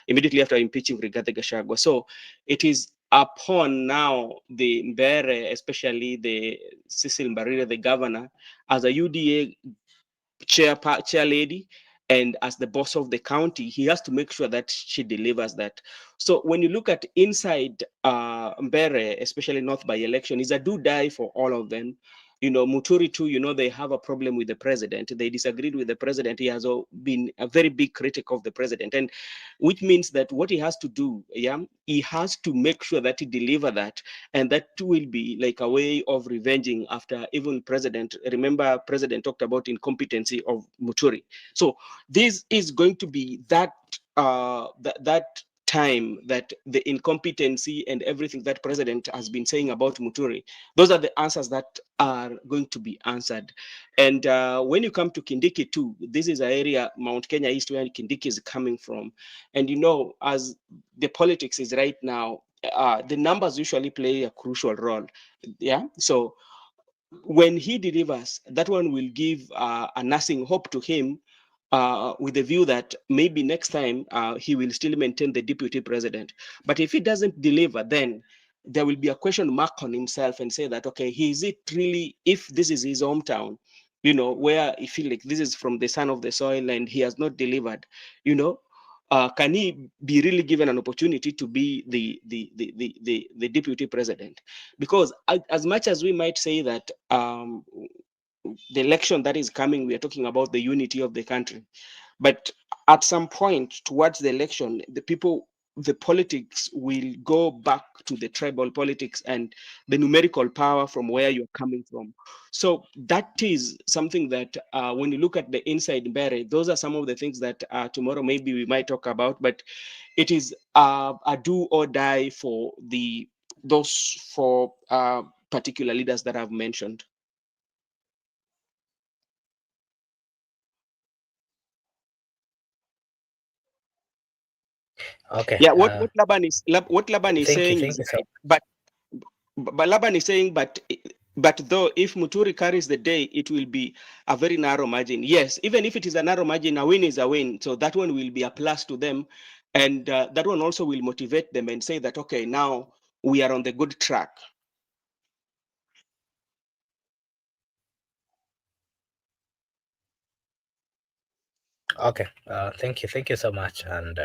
immediately after impeaching Rigathi Gachagua. So it is upon now the Mbere, especially the Cecil Mbarire, the governor, as a UDA chair lady and as the boss of the county, he has to make sure that she delivers that. So when you look at inside Mbere, especially North by election, is a do die for all of them. Muturi too, they have a problem with the president. They disagreed with the president. He has been a very big critic of the president, and which means that what he has to do, he has to make sure that he deliver that, and that will be like a way of revenging after even president. Remember, president talked about incompetency of Muturi. So this is going to be that time that the incompetency and everything that president has been saying about Muturi, those are the answers that are going to be answered. And when you come to Kindiki too, this is an area, Mount Kenya East, where Kindiki is coming from. And as the politics is right now, the numbers usually play a crucial role. Yeah. So when he delivers, that one will give a nursing hope to him, with the view that maybe next time he will still maintain the deputy president. But if he doesn't deliver, then there will be a question mark on himself and say that, okay, is it really, if this is his hometown, where he feel like this is from the son of the soil and he has not delivered, can he be really given an opportunity to be the deputy president? Because as much as we might say that the election that is coming, we are talking about the unity of the country. But at some point towards the election, the politics will go back to the tribal politics and the numerical power from where you're coming from. So that is something that when you look at the inside Mbere, those are some of the things that tomorrow maybe we might talk about, but it is a do or die for those four particular leaders that I've mentioned. Okay. Yeah, what Laban is Thank you. saying Thank is you so. right, but Laban is saying, but though if Muturi carries the day, it will be a very narrow margin. Yes, even if it is a narrow margin, a win is a win. So that one will be a plus to them, and that one also will motivate them and say that, okay, now we are on the good track. Okay. Thank you so much. And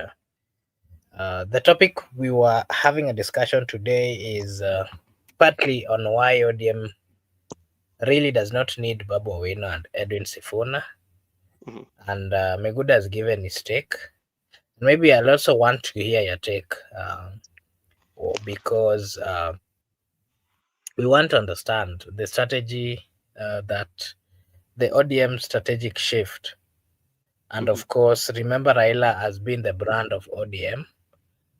the topic we were having a discussion today is partly on why ODM really does not need Babu Owino and Edwin Sifuna. Mhm. And Meguda has given his take. Maybe I'll also want to hear your take, because we want to understand the strategy, that the ODM strategic shift. And Mhm. of course, remember Raila has been the brand of ODM.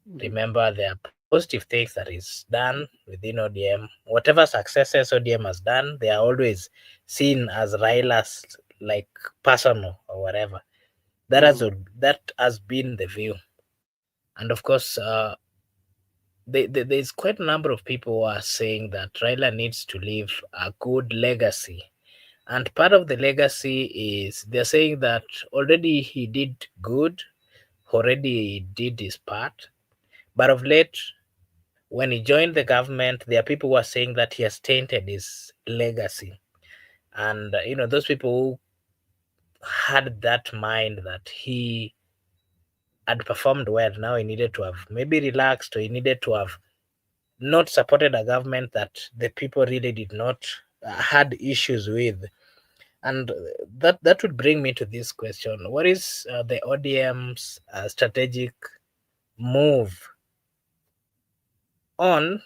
Mhm. Remember, there are positive things that is done within ODM. Whatever successes ODM has done, they are always seen as Raila's, like, personal or whatever. That has Mhm. that has been the view. And of course, there's quite a number of people who are saying that Raila needs to leave a good legacy. And part of the legacy is they're saying that already he did good, already he did his part. But of late, when he joined the government, there are people who are saying that he has tainted his legacy. And, those people who had that mind that he had performed well, now he needed to have maybe relaxed, or he needed to have not supported a government that the people really did not had issues with. And that would bring me to this question: what is the ODM's strategic move on?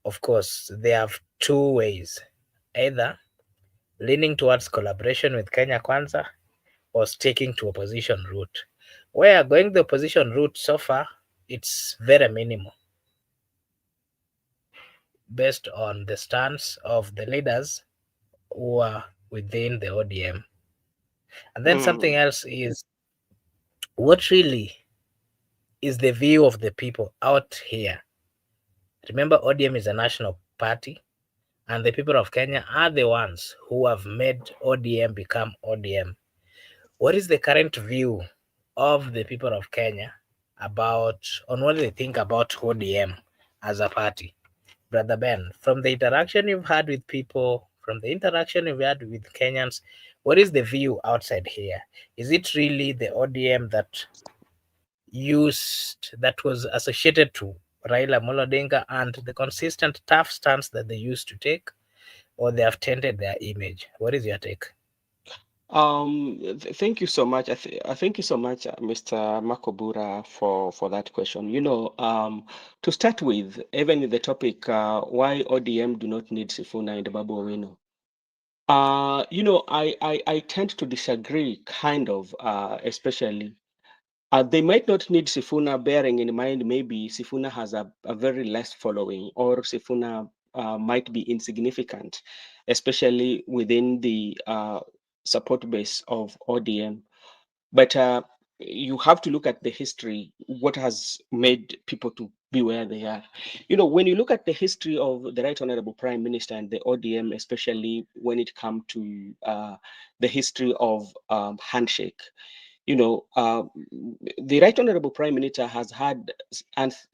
Of course, they have two ways: either leaning towards collaboration with Kenya Kwanza or sticking to opposition route. Where going the opposition route so far, it's very minimal based on the stance of the leaders who are within the ODM. And then something Mhm. else is, what really is the view of the people out here? Remember, ODM is a national party, and the people of Kenya are the ones who have made ODM become ODM. What is the current view of the people of Kenya on what they think about ODM as a party. Brother Ben, from the interaction you've had with people, from the interaction you've had with Kenyans, what is the view outside here? Is it really the ODM that was associated to Raila Amolo Odinga and the consistent tough stance that they used to take, or they have tainted their image? What is your take? Thank you so much. Thank you so much, Mr. Makobura, for that question. To start with, even in the topic, why ODM do not need Sifuna and Babu Owino. I tend to disagree, kind of, especially. They might not need Sifuna, bearing in mind maybe Sifuna has a very less following, or Sifuna might be insignificant, especially within the support base of ODM. But you have to look at the history, what has made people to be where they are. When you look at the history of the Right Honorable Prime Minister and the ODM, especially when it comes to the history of handshake, you know, uh, the Right Honorable Prime Minister has had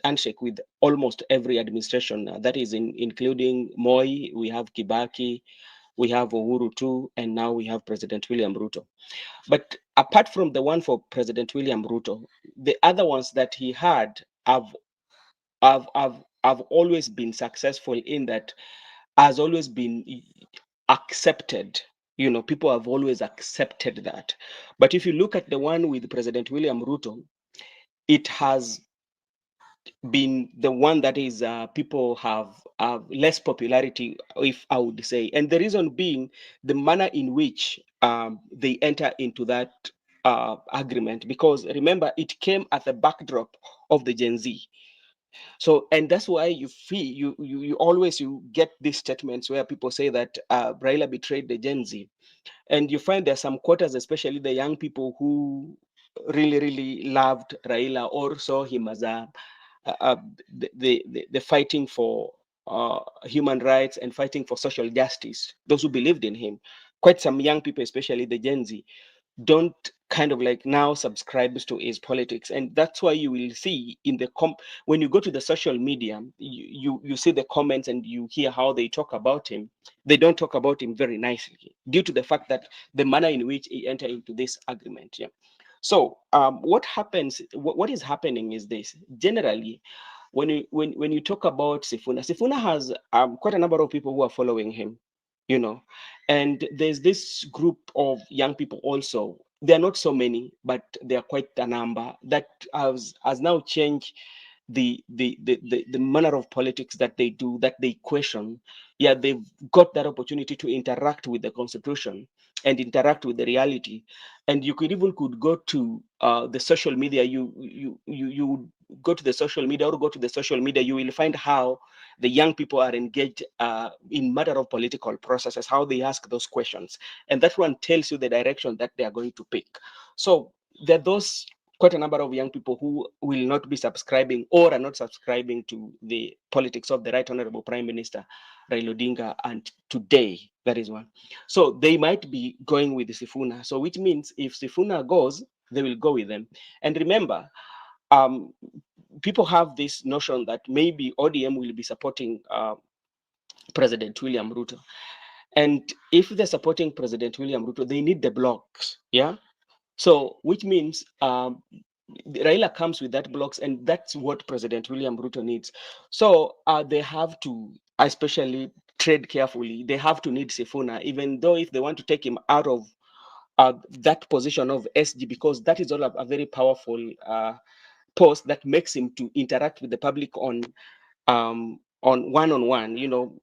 handshake with almost every administration. That is including Moi, we have Kibaki, we have Uhuru too, and now we have President William Ruto. But apart from the one for President William Ruto, the other ones that he had have always been successful in that has always been accepted. People have always accepted that. But if you look at the one with President William Ruto, it has been the one that is people have less popularity, if I would say. And the reason being the manner in which they enter into that agreement. Because remember, it came at the backdrop of the Gen Z. So, and that's why you feel you always you get these statements where people say that Raila betrayed the Gen Z, and you find there are some quarters, especially the young people who really loved Raila or saw him as uh, the fighting for human rights and fighting for social justice. Those who believed in him, quite some young people, especially the Gen Z, don't kind of like now subscribes to his politics, and that's why you will see in the when you go to the social media, you see the comments and you hear how they talk about him. They don't talk about him very nicely due to the fact that the manner in which he entered into this agreement. Yeah. So what happens? What is happening is this. Generally, when you talk about Sifuna has quite a number of people who are following him, you know, and there's this group of young people also. There are not so many, but they are quite a number that has now changed the manner of politics that they do, that they question. Yeah, they've got that opportunity to interact with the constitution and interact with the reality. And you could go to the social media. You would go to the social media or go to the social media, you will find how the young people are engaged in matter of political processes, how they ask those questions, and that one tells you the direction that they are going to pick. So there are those quite a number of young people who will not be subscribing or are not subscribing to the politics of the Right Honorable Prime Minister Raila Odinga, and today that is one. So they might be going with Sifuna. So which means if Sifuna goes, they will go with them. And remember, um, people have this notion that maybe ODM will be supporting President William Ruto. And if they're supporting President William Ruto, they need the blocks. Yeah. So, which means Raila comes with that blocks, and that's what President William Ruto needs. So they have to, especially tread carefully. They have to need Sifuna, even though if they want to take him out of that position of SG, because that is all a very powerful post that makes him to interact with the public on one-on-one.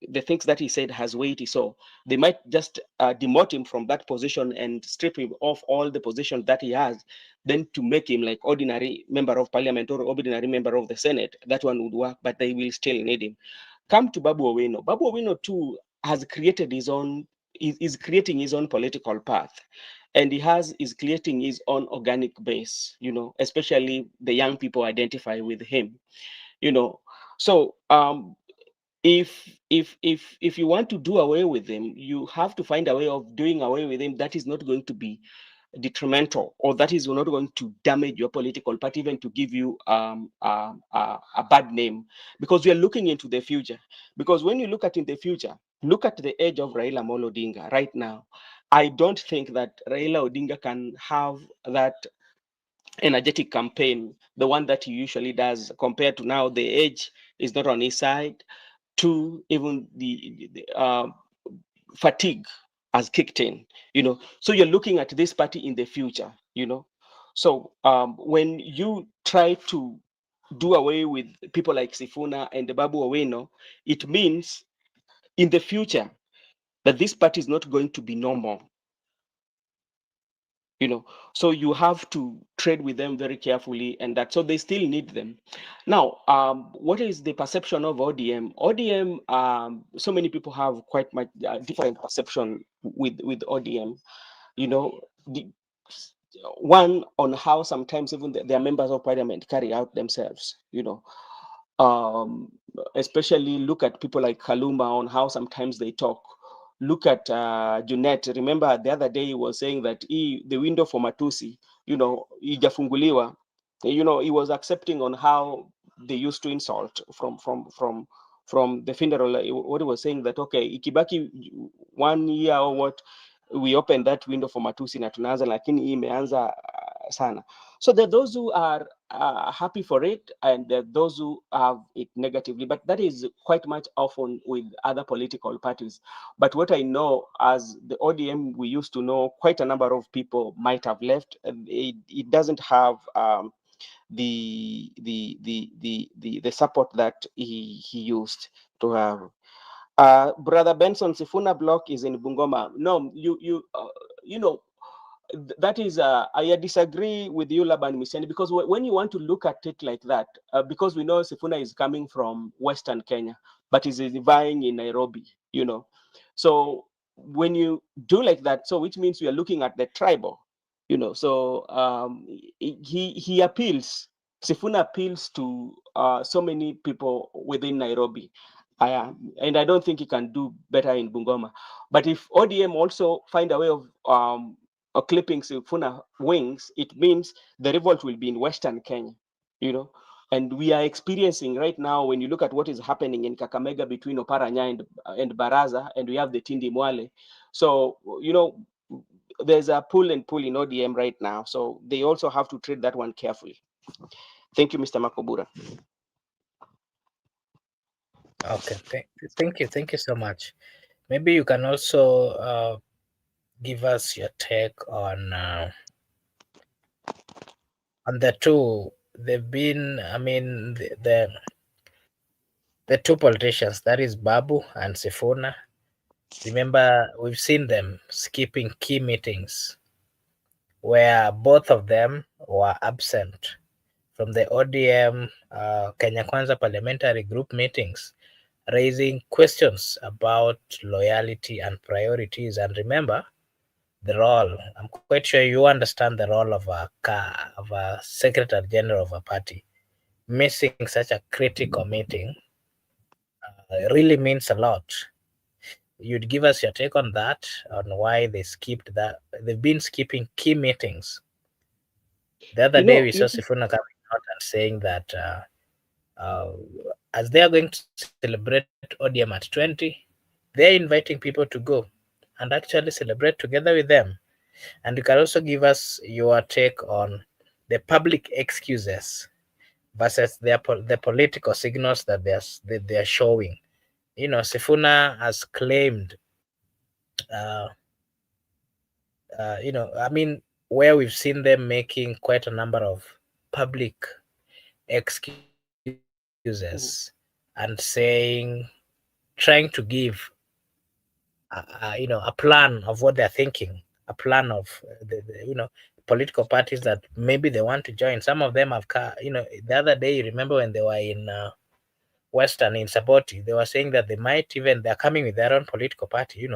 The things that he said has weight, so they might just demote him from that position and strip him of all the positions that he has, then to make him like ordinary member of parliament or ordinary member of the Senate. That one would work, but they will still need him. Come to Babu Owino. Babu Owino too has created his own, is creating his own political path, and is creating his own organic base, especially the young people identify with him, you know so if you want to do away with him, you have to find a way of doing away with him that is not going to be detrimental, or that is not going to damage your political party, even to give you a bad name, because we are looking into the future. Because when you look at in the future, look at the age of Raila Amolo Odinga right now. I don't think that Raila Odinga can have that energetic campaign, the one that he usually does, compared to now. The age is not on his side. To even the fatigue has kicked in, so you're looking at this party in the future. So when you try to do away with people like Sifuna and Babu Oweno, it means in the future that this party is not going to be normal. So you have to trade with them very carefully, and that, so they still need them. Now, what is the perception of ODM? So many people have quite much different perception with ODM. The one on how sometimes even their members of parliament carry out themselves. um, Especially look at people like Kaluma on how sometimes they talk. Look at Junet. Remember the other day he was saying that the window for Matusi, ijafunguliwa. He was accepting on how they used to insult from the funeral. What he was saying that, okay, ikibaki 1 year or what, we open that window for Matusi na tunaanza, lakini hii imeanza sana. So there are those who are happy for it, and there are those who have it negatively. But that is quite much often with other political parties. But what I know, as the ODM, we used to know quite a number of people might have left. It doesn't have the support that he used to have. Brother Benson, Sifuna block is in Bungoma. No, you know that is I disagree with you, Laban Misiani, because when you want to look at it like that, because we know Sifuna is coming from Western Kenya, but is vying in Nairobi, so when you do like that, so which means we are looking at the tribal, so he appeals. Sifuna appeals to so many people within Nairobi. And I don't think he can do better in Bungoma. But if ODM also find a way of clipping Sifuna wings, it means the revolt will be in Western Kenya, And we are experiencing right now, when you look at what is happening in Kakamega between Oparanya and Baraza, and we have the Tindi Mwale. So, there's a pull and pull in ODM right now. So they also have to treat that one carefully. Thank you, Mr. Makobura. Okay, thank you so much. Maybe you can also give us your take on the two. They've been, I mean, the two politicians, that is Babu and Sifuna. Remember, we've seen them skipping key meetings where both of them were absent from the ODM Kenya Kwanza parliamentary group meetings, raising questions about loyalty and priorities. And remember the role. I'm quite sure you understand the role of a secretary general of a party. Missing such a critical meeting really means a lot. You'd give us your take on that, on why they skipped that. They've been skipping key meetings. The other day we saw Sifuna coming out and saying that uh, as they are going to celebrate ODM at 20, they're inviting people to go and actually celebrate together with them. And you can also give us your take on the public excuses versus the political signals that they are showing. Sifuna has claimed, uh, I mean, where we've seen them making quite a number of public excuses and trying to give a plan of what they're thinking, a plan of the political parties that maybe they want to join. Some of them have the other day, you remember when they were in Western in Saboti, they were saying that they're coming with their own political party.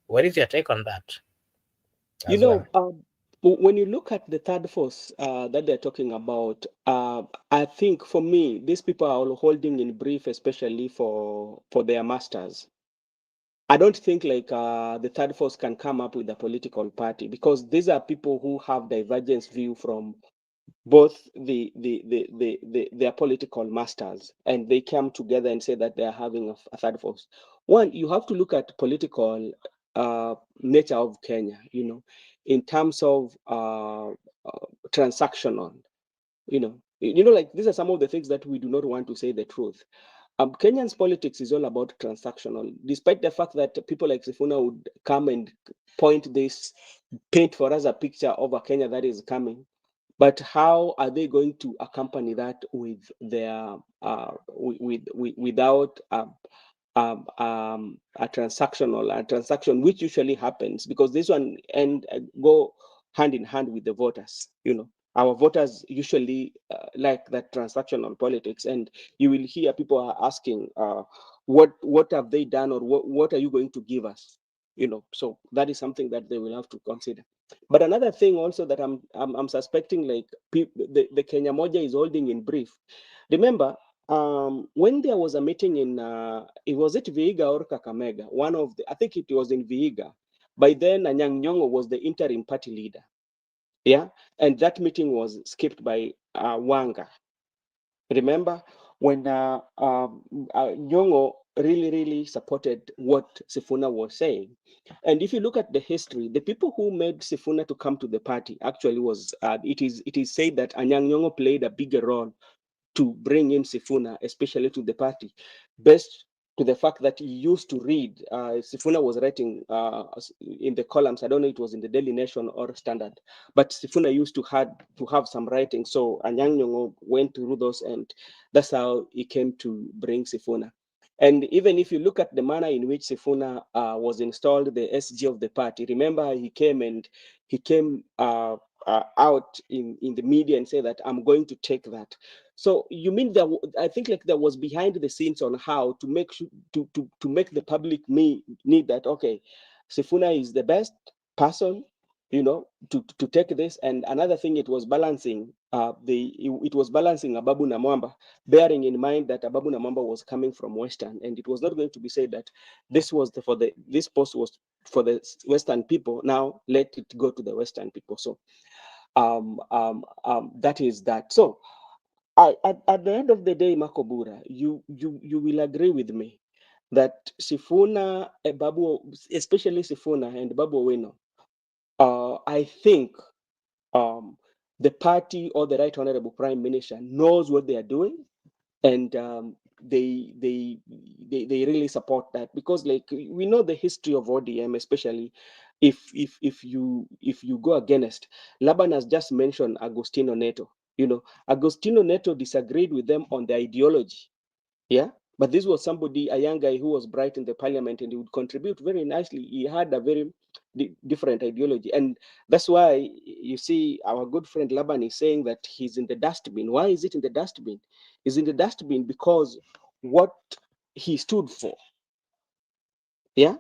What is your take on that as well? When you look at the third force that they're talking about, I think for me, these people are all holding in brief, especially for their masters. I don't think like the third force can come up with a political party, because these are people who have divergence view from both their political masters, and they come together and say that they are having a third force. One, you have to look at political nature of Kenya, in terms of transactional, like these are some of the things that we do not want to say the truth. Kenyan's politics is all about transactional, despite the fact that people like Sifuna would come and paint for us a picture of a Kenya that is coming. But how are they going to accompany that with their without a transaction, which usually happens, because this one and go hand in hand with the voters. Our voters usually like that transactional politics, and you will hear people are asking, what have they done, or what are you going to give us? So that is something that they will have to consider. But another thing also that I'm suspecting, like the Kenya Moja is holding in brief. Remember, when there was a meeting in it was it Vihiga or Kakamega? I think it was in Vihiga. By then, Anyang' Nyong'o was the interim party leader. Yeah, and that meeting was skipped by Wanga. Remember when Nyong'o really supported what Sifuna was saying. And if you look at the history, the people who made Sifuna to come to the party actually was it is said that Anyang' Nyong'o played a bigger role to bring in Sifuna, especially to the party, based to the fact that he used to read. Sifuna was writing in the columns. I don't know, it was in the Daily Nation or Standard, but Sifuna used to have some writing. So Anyang' Nyong'o went through those, and that's how he came to bring Sifuna. And even if you look at the manner in which Sifuna was installed, the SG of the party, remember he came out in the media and said that I'm going to take that. So you mean that I think like there was behind the scenes on how to make to make the public need that, okay, Sifuna is the best person, to take this. And another thing, it was balancing it was balancing Babu na Mwamba, bearing in mind that Babu na Mwamba was coming from Western, and it was not going to be said that this post was for the Western people. Now let it go to the Western people. So that is that. So at the end of the day, Makobura, you will agree with me that Sifuna, Babu, especially Sifuna and Babu Owino, I think the party or the Right Honorable Prime Minister knows what they are doing, and they really support that, because like we know the history of ODM, especially if you go against. Laban has just mentioned Agostino Neto. Agostino Neto disagreed with them on the ideology. Yeah. But this was somebody, a young guy who was bright in the parliament, and he would contribute very nicely. He had a very different ideology. And that's why you see our good friend Laban is saying that he's in the dustbin. Why is it in the dustbin? He's in the dustbin because what he stood for. Yeah.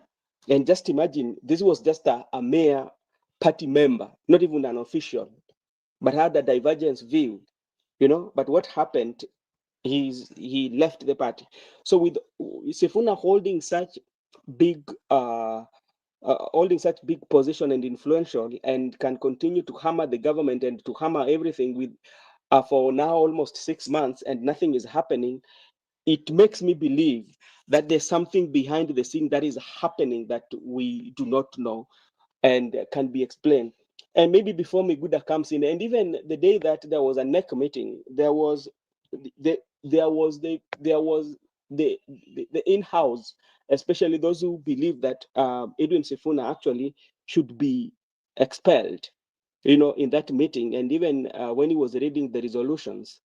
And just imagine, this was just a mere party member, not even an official, but had a divergence view, But what happened? He left the party. So with Sifuna big holding such big position and influential, and can continue to hammer the government and to hammer everything with for now almost 6 months, and nothing is happening, it makes me believe that there's something behind the scene that is happening that we do not know and can be explained. And maybe before Miguda comes in, and even the day that there was a NEC meeting, there was the in-house, especially those who believe that Edwin Sifuna actually should be expelled, in that meeting, and even when he was reading the resolutions.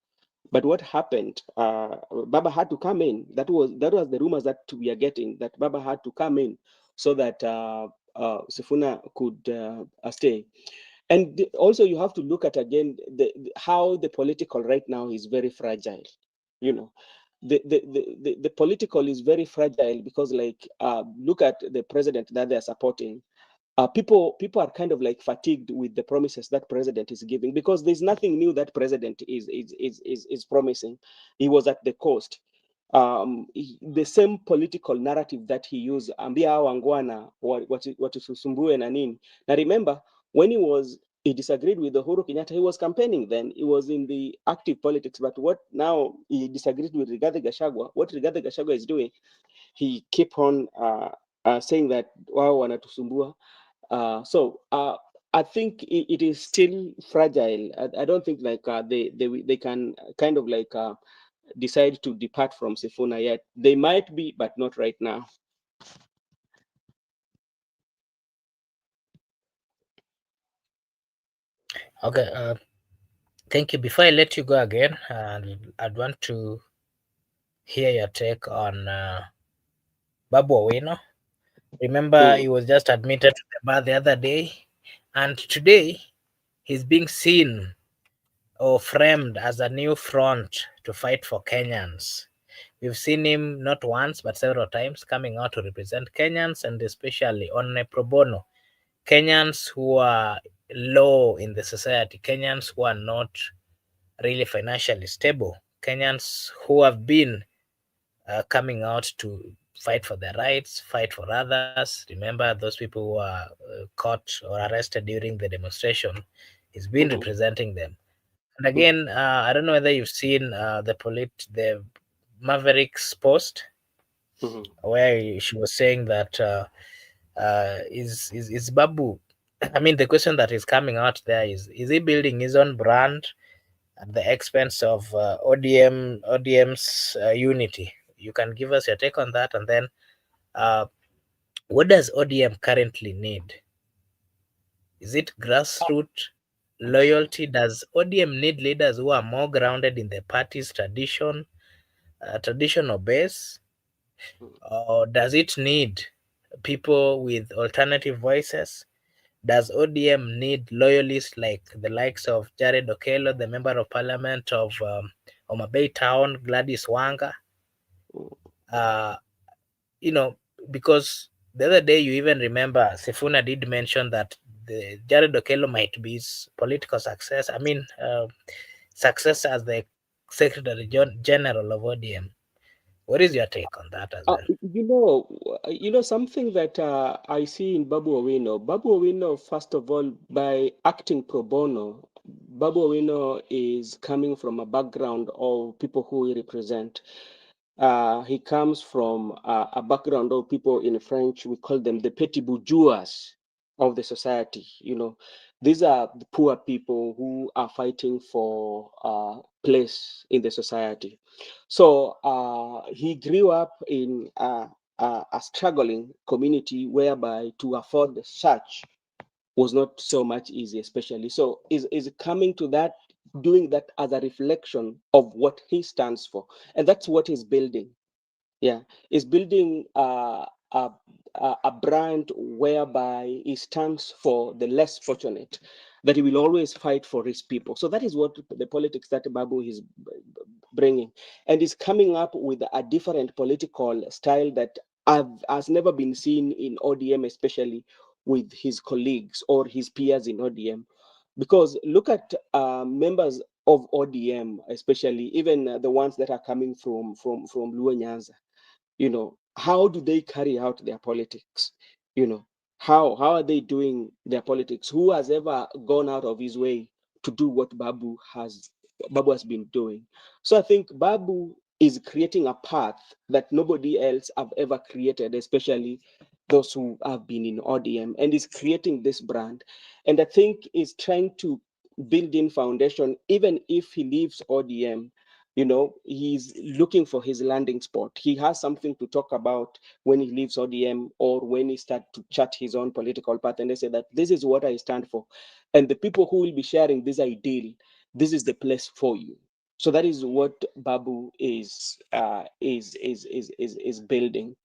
But what happened? Baba had to come in. That was the rumors that we are getting, that Baba had to come in so that Sifuna could stay. And also, you have to look at again how the political right now is very fragile. The political is very fragile, because like look at the president that they are supporting. People are kind of like fatigued with the promises that president is giving, because there's nothing new that president is promising. He was at the coast. the same political narrative that he used, ambia hao wangwana watusumbue na nini. Na remember, when he disagreed with Uhuru Kenyatta, he was campaigning then. He was in the active politics. But what now he disagreed with Rigathi Gachagua. What Rigathi Gachagua is doing, he keep on saying that wao wanatusumbua. I think it is still fragile. I don't think like they can kind of like decide to depart from Sifuna yet. They might be, but not right now. Okay, thank you. Before I let you go again, I'd want to hear your take on Babu Owino. Remember, he was just admitted to the bar the other day, and today he's being seen or framed as a new front to fight for Kenyans. We've seen him not once but several times coming out to represent Kenyans, and especially on a pro bono. Kenyans who are low in the society, Kenyans who are not really financially stable, Kenyans who have been coming out to fight for their rights, fight for others. Remember those people who are caught or arrested during the demonstration. He's been representing them. And again, I don't know whether you've seen the Mavericks post where she was saying that is Babu. I mean, the question that is coming out there is he building his own brand at the expense of ODM's unity? You can give us your take on that, and then uh, what does ODM currently need? Is it grassroots loyalty? Does ODM need leaders who are more grounded in the party's traditional base, or does it need people with alternative voices? Does ODM need loyalists like the likes of Jared Okello, the member of parliament of Homa Bay Town, Gladys Wanga? Uh, you know, because the other day you even remember Sifuna did mention that the Jared Okello might be his political success. I mean, success as the Secretary General of ODM. What is your take on that as well? Something that I see in Babu Owino. Babu Owino, first of all, by acting pro bono, Babu Owino is coming from a background of people who he represent. He comes from a background of people in French, we call them the petit bourgeois of the society. These are the poor people who are fighting for place in the society. So he grew up in a struggling community whereby to afford such was not so much easy, especially. So is coming to that, doing that as a reflection of what he stands for, and that's what he's building. Yeah, is building a brand whereby he stands for the less fortunate, that he will always fight for his people. So that is what the politics that Babu is bringing, and is coming up with a different political style that has never been seen in ODM, especially with his colleagues or his peers in ODM. Because look at members of ODM, especially even the ones that are coming from Luo Nyanza. How do they carry out their politics? How are they doing their politics? Who has ever gone out of his way to do what Babu has been doing? So I think Babu is creating a path that nobody else have ever created, especially those who have been in ODM, and is creating this brand. And I think is trying to build in foundation, even if he leaves ODM. He's looking for his landing spot. He has something to talk about when he leaves ODM, or when he starts to chart his own political path, and they say that this is what I stand for, and the people who will be sharing this ideal, this is the place for you. So that is what Babu is building,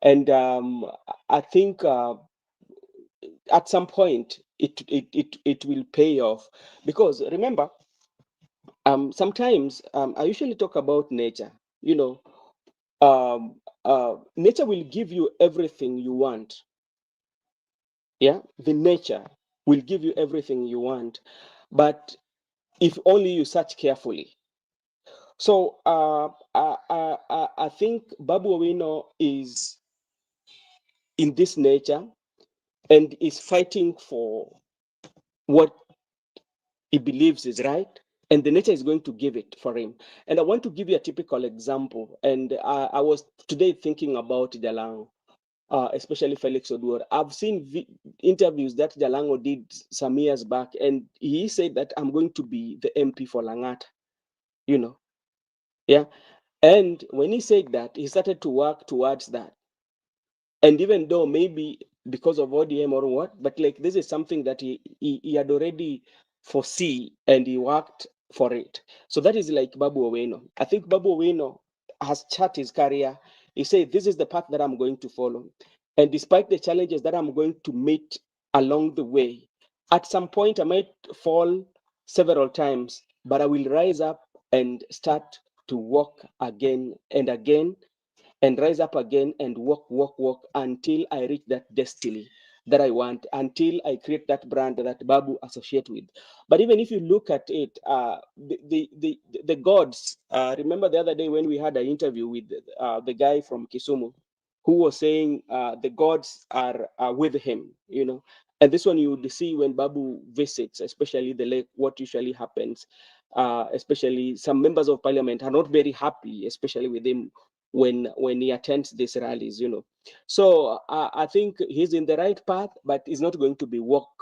and I think at some point it will pay off, because remember, sometimes I usually talk about nature. You know, nature will give you everything you want. Yeah, the nature will give you everything you want, but if only you search carefully. So I think Babu Owino is in this nature and is fighting for what he believes is right, and the nature is going to give it for him. And I want to give you a typical example. And I was today thinking about Jalango, especially Felix Oduor. I've seen interviews that Jalango did some years back, and he said that I'm going to be the MP for Langata, you know. Yeah. And when he said that, he started to work towards that. And even though maybe because of ODM or what, but like this is something that he had already foresee and he worked for it. So that is like Babu Owino. I think Babu Owino has chart his career. He said, this is the path that I'm going to follow. And despite the challenges that I'm going to meet along the way, at some point I might fall several times, but I will rise up and start to walk again and again and rise up again and walk until I reach that destiny that I want, until I create that brand that Babu associate with. But even if you look at it, the gods, remember the other day when we had an interview with the guy from Kisumu who was saying the gods are with him, you know. And this one you would see when Babu visits, especially the lake, what usually happens, especially some members of parliament are not very happy, especially with him when he attends these rallies, you know. So I think he's in the right path, but he's not going to be walk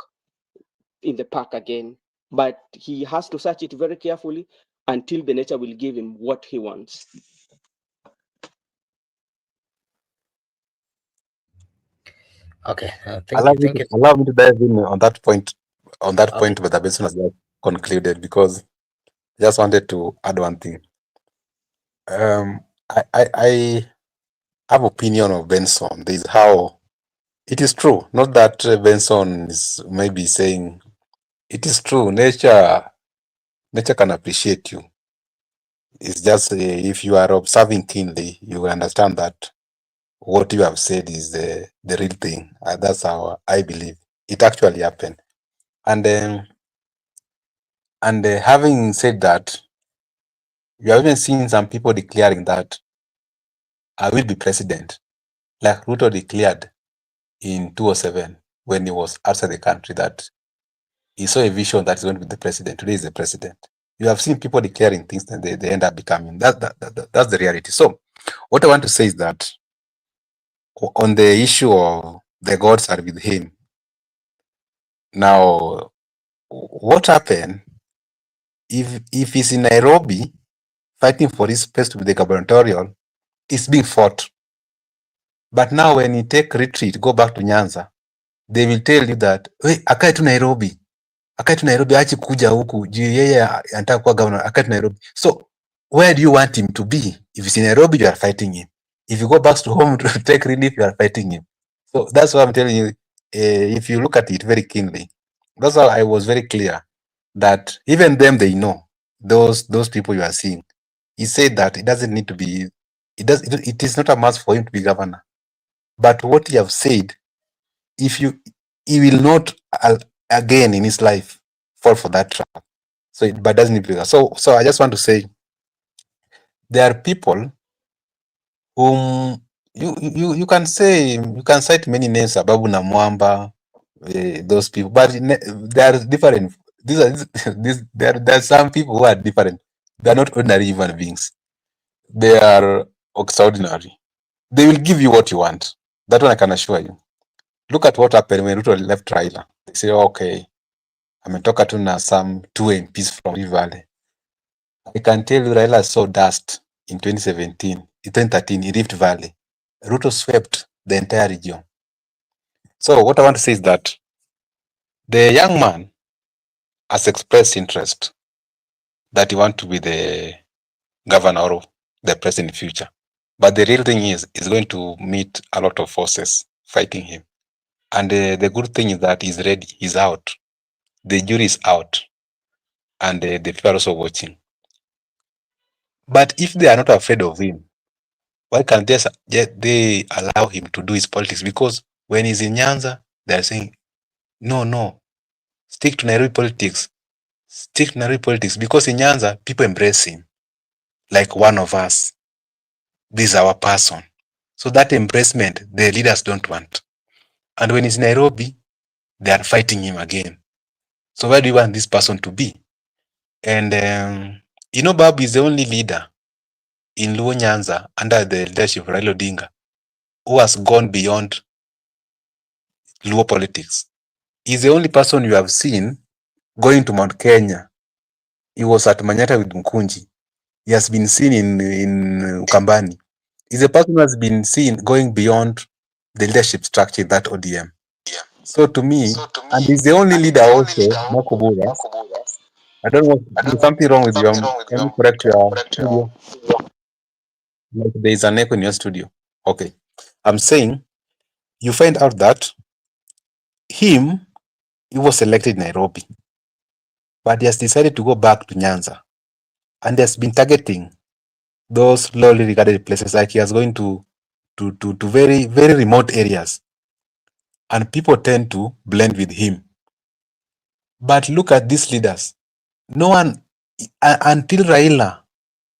in the park again. But he has to search it very carefully until the nature will give him what he wants. Okay, thank you, thank you. Allow me to dive in on that point. On that Okay, point, where the Benson has just concluded, because I just wanted to add one thing. I have opinion of Benson. This is how it is true. Not that Benson is maybe saying it is true. Nature can appreciate you. It's just if you are observing keenly, you will understand that what you have said is the real thing. That's how I believe it actually happened. And having said that, you have even seen some people declaring that I will be president, like Ruto declared in 2007 when he was outside the country that he saw a vision that he's going to be the president. Today is the president. You have seen people declaring things and they end up becoming. That's the reality. So what I want to say is that on the issue of the gods are with him, now what happened if he's in Nairobi fighting for his place to be the gubernatorial, it's being fought. But now when you take retreat, go back to Nyanza, they will tell you that, hey, akae tu Nairobi, achi kuja huku, juu yeye anataka kuwa governor, akae tu Nairobi. So where do you want him to be? If he's in Nairobi, you are fighting him. If you go back to home to take relief, you are fighting him. So that's why I'm telling you, if you look at it very keenly, that's why I was very clear that even them, they know, those people you are seeing. He said that it doesn't need to be, it is not a must for him to be governor. But what he have said, if you, he will not again in his life fall for that trap. So, but doesn't need to be. So I just want to say, there are people whom you can say, you can cite many names, Babu na Mwamba, those people, but they are different. These are there are some people who are different. They are not ordinary human beings. They are extraordinary. They will give you what you want. That one I can assure you. Look at what happened when Ruto left Raila. They say, okay, ametoka tu na some 2 MPs from Rift Valley. I can tell you Raila saw dust in 2017, in 2013 in Rift Valley. Ruto swept the entire region. So what I want to say is that the young man has expressed interest that he want to be the governor or the president in the future. But the real thing is, he's going to meet a lot of forces fighting him. And the good thing is that he's ready, he's out. The jury is out. And the people are also watching. But if they are not afraid of him, why can't they allow him to do his politics? Because when he's in Nyanza, they're saying, no, stick to Nairobi politics. Stick to Nairobi politics. Because in Nyanza, people embrace him. like one of us. This is our person. So that embracement, the leaders don't want. And when he's in Nairobi, they are fighting him again. So where do you want this person to be? And Babu is the only leader in Luo Nyanza under the leadership of Raila Odinga who has gone beyond Luo politics. He's the only person you have seen going to Mount Kenya. He was at Manyata with Mkunji. He has been seen in Ukambani. He's a person who has been seen going beyond the leadership structure in that ODM. So to me, and he's the only leader also, Makubura. I don't know, there's something wrong with you. Can you correct your studio? Like there is an echo in your studio. Okay. I'm saying you find out that he was elected in Nairobi, but he has decided to go back to Nyanza and he has been targeting those lowly regarded places, like he is going to very, very remote areas, and people tend to blend with him. But look at these leaders. No one, until Raila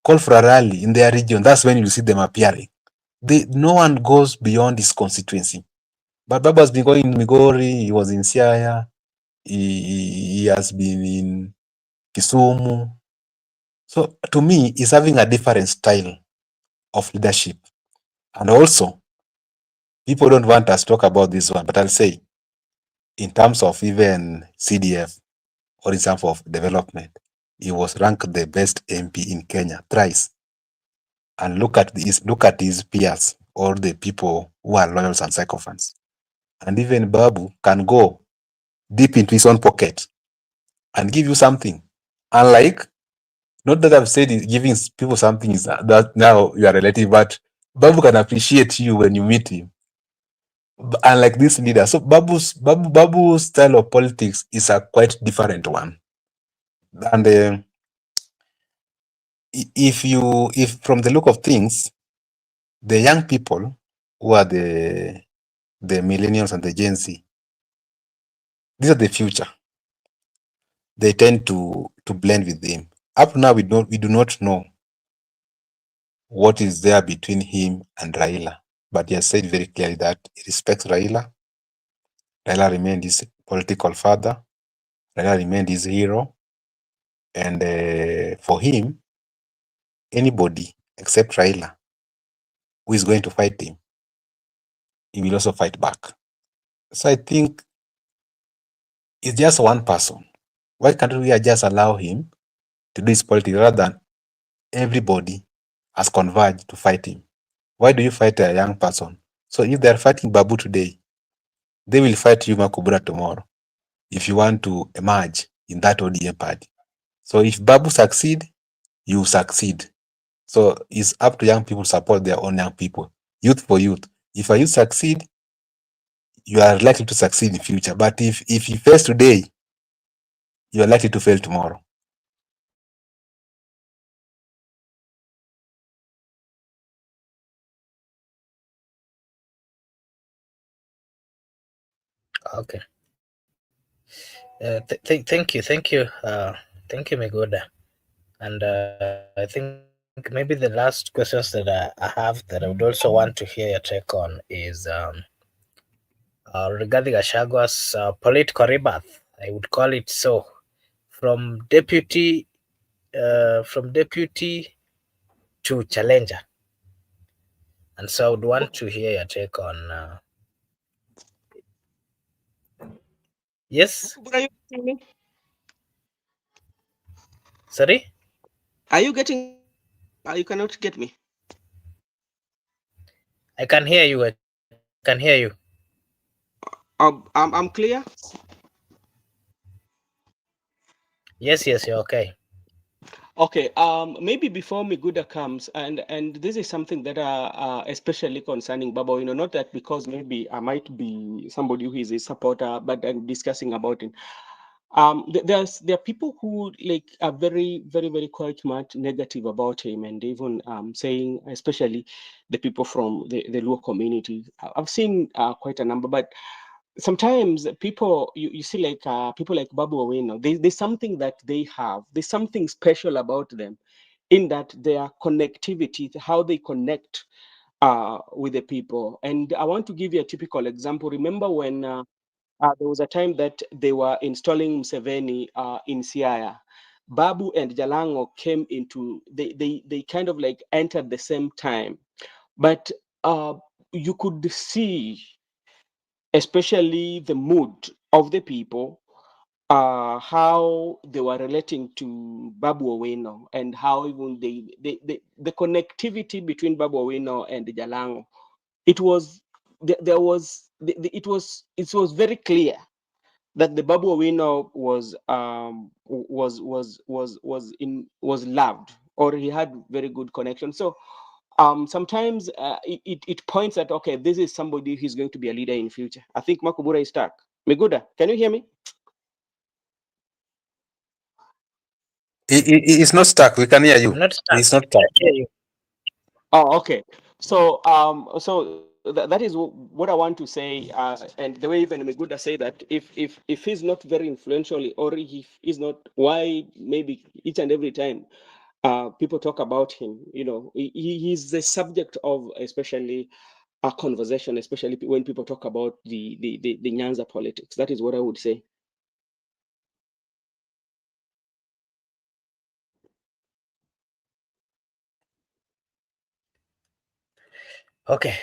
called for a rally in their region, that's when you see them appearing. No one goes beyond his constituency. But Babu has been going in Migori, he was in Siaya, he has been in Kisumu. So to me, he's having a different style of leadership. And also, people don't want us to talk about this one, but I'll say, in terms of even CDF, or in terms of development, he was ranked the best MP in Kenya thrice. And look at his peers, all the people who are loyals and sycophants. And even Babu can go deep into his own pocket and give you something. Unlike, not that I've said giving people something is that now you are relative, but Babu can appreciate you when you meet him. Unlike this leader. So Babu's style of politics is a quite different one. And if from the look of things, the young people who are the millennials and the Gen Z, these are the future. They tend to blend with him. Up now, we do not know what is there between him and Raila, but he has said very clearly that he respects Raila. Raila remained his political father. Raila remained his hero, and for him, anybody except Raila who is going to fight him, he will also fight back. So I think it's just one person. Why can't we just allow him to do his politics rather than everybody has converged to fight him? Why do you fight a young person? So if they're fighting Babu today, they will fight you, Makubura, tomorrow, if you want to emerge in that ODM party. So if Babu succeed, you succeed. So it's up to young people to support their own young people. Youth for youth. If a youth succeed, you are likely to succeed in future. But if you fail today, you are likely to fail tomorrow. Okay. Thank you, Megoda. And I think maybe the last questions that I have that I would also want to hear your take on is regarding Gachagwa's political rebirth. I would call it so, from deputy to challenger. And so I would want to hear your take on. Yes, Are you getting me? sorry, Are you getting? You cannot get me. I can hear you. I can hear you. I'm clear. Yes, you're okay. Okay. Maybe before Miguda comes, and this is something that especially concerning Baba. Not that because maybe I might be somebody who is a supporter, but I'm discussing about it. There are people who like are very, very, very quite much negative about him, and even saying, especially the people from the Luo community. I've seen quite a number, but sometimes people you see like people like Babu Owino, there's something that they have. There's something special about them. in that their connectivity, how they connect with the people. And I want to give you a typical example. Remember when there was a time that they were installing Museveni in Siaya. Babu and Jalango came into, they kind of like entered the same time. But you could see, especially the mood of the people, how they were relating to Babu Owino, and how even the connectivity between Babu Owino and Jalango, it was there was it was very clear that the Babu Owino was loved, or he had very good connection. So sometimes it points at, okay, this is somebody who's going to be a leader in future. I think Makubura is stuck. Miguda, can you hear me? It's not stuck. We can hear you. I'm not stuck. It's not I stuck. hear you. Oh, okay. So, that is what I want to say, and the way even Miguda say that, if he's not very influential, or if he's not, why maybe each and every time people talk about him, he's the subject of, especially a conversation, especially when people talk about the Nyanza politics. That is what I would say. Okay,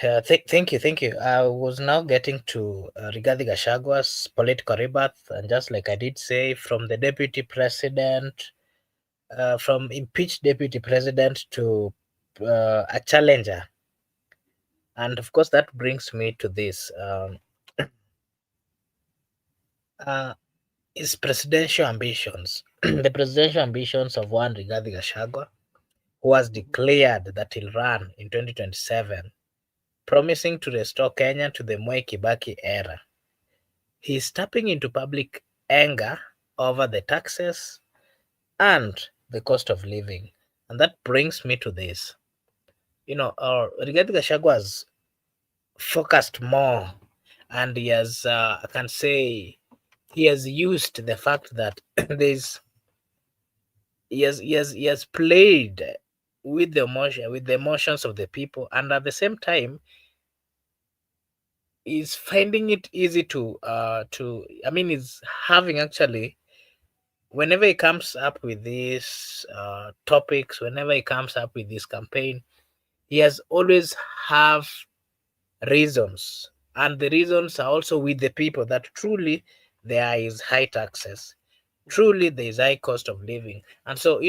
thank you. I was now getting to Rigathi Gachagwa's political rebirth, and just like I did say, from the deputy president, from impeached deputy president to a challenger, and of course that brings me to this: uh, his presidential ambitions, the presidential ambitions of one Rigathi Gachagua, who has declared that he'll run in 2027, promising to restore Kenya to the Mwai Kibaki era. He is tapping into public anger over the taxes and the cost of living. And that brings me to this. Rigathi Gachagua has focused more, and he has, I can say, he has used the fact that there's, he has played with the emotions of the people, and at the same time, is finding it easy I mean, is having actually, whenever he comes up with these topics, whenever he comes up with this campaign, he has always have reasons, and the reasons are also with the people, that truly there is high taxes, truly there is high cost of living, and so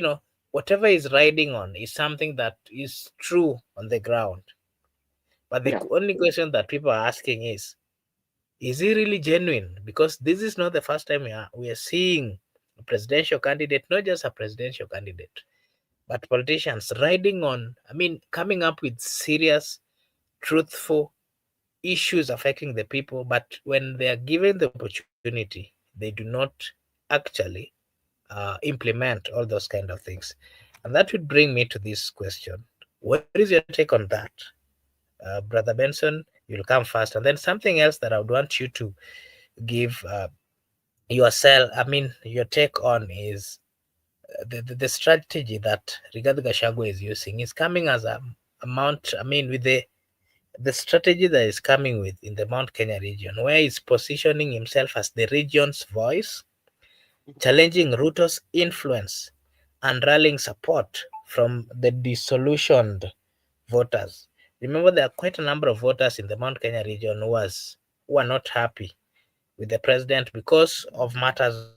whatever he's riding on is something that is true on the ground. But the Yeah. only question that people are asking is he really genuine? Because this is not the first time we are seeing a presidential candidate, not just a presidential candidate, but politicians riding on, I mean, coming up with serious, truthful issues affecting the people. But when they are given the opportunity, they do not actually implement all those kind of things. And that would bring me to this question. What is your take on that? Brother Benson, you'll come first. And then something else that I would want you to give your take on is the strategy that Rigathi Gachagua is using is coming as a mount. I mean, with the strategy that is coming with in the Mount Kenya region, where he's positioning himself as the region's voice, challenging Ruto's influence, and rallying support from the disillusioned voters. Remember, there are quite a number of voters in the Mount Kenya region who are not happy with the president because of matters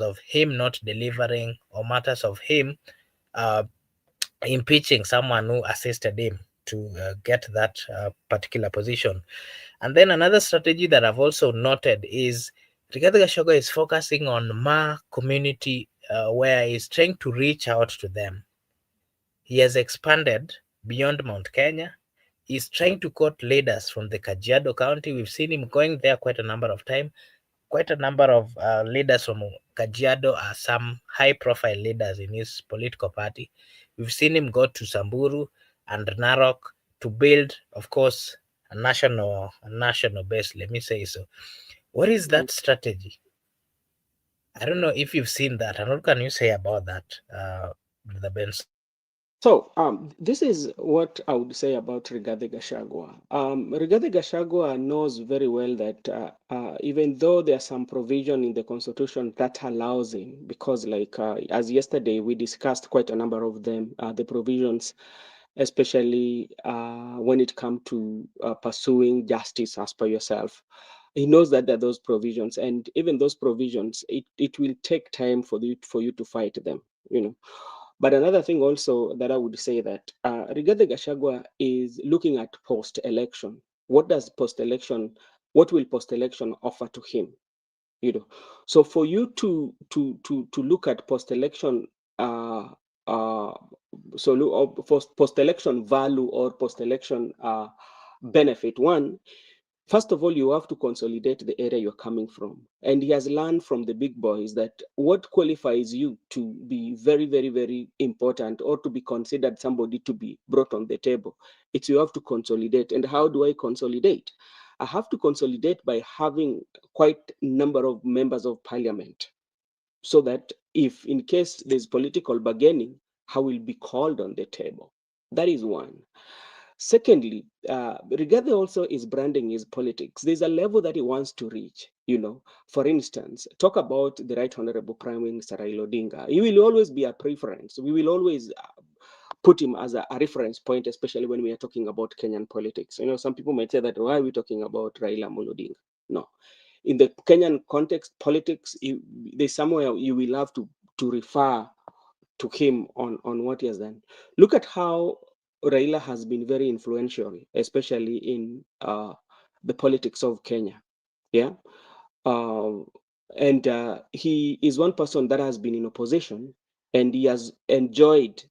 of him not delivering, or matters of him uh, impeaching someone who assisted him to get that particular position. And then another strategy that I've also noted is Rigathi Gachagua is focusing on Ma community, where he's trying to reach out to them. He has expanded beyond Mount Kenya. He's trying to court leaders from the Kajiado County. We've seen him going there quite a number of times. Quite a number of leaders from Kajiado are some high profile leaders in his political party. We've seen him go to Samburu and Narok to build, of course, a national base, let me say so. What is that strategy? I don't know if you've seen that. And what can you say about that, Brother Benson? So this is what I would say about Rigathi Gachagua. Rigathi Gachagua knows very well that even though there are some provision in the constitution that allows him, because like as yesterday we discussed quite a number of them, the provisions, especially when it comes to pursuing justice as per yourself. He knows that there are those provisions, and even those provisions, it will take time for you to fight them. You know. But another thing also that I would say that Rigathi Gachagua is looking at post-election. What will post-election offer to him? You know, so for you to look at post-election, uh, uh, post-election value or post-election benefit, one, first of all, you have to consolidate the area you're coming from. And he has learned from the big boys that what qualifies you to be very, very, very important or to be considered somebody to be brought on the table, it's you have to consolidate. And how do I consolidate? I have to consolidate by having quite a number of members of parliament so that if in case there's political bargaining, I will be called on the table. That is one. Secondly, Rigathi also is branding his politics. There's a level that he wants to reach. You know, for instance, talk about the Right Honorable Prime Minister Raila Odinga. He will always be a preference. We will always put him as a reference point, especially when we are talking about Kenyan politics. You know, some people might say that why are we talking about Raila Odinga? No, in the Kenyan context, politics, there's somewhere you will have to refer to him on what he has done. Look at how Raila has been very influential, especially in the politics of Kenya. Yeah. Uh, and he is one person that has been in opposition and he has enjoyed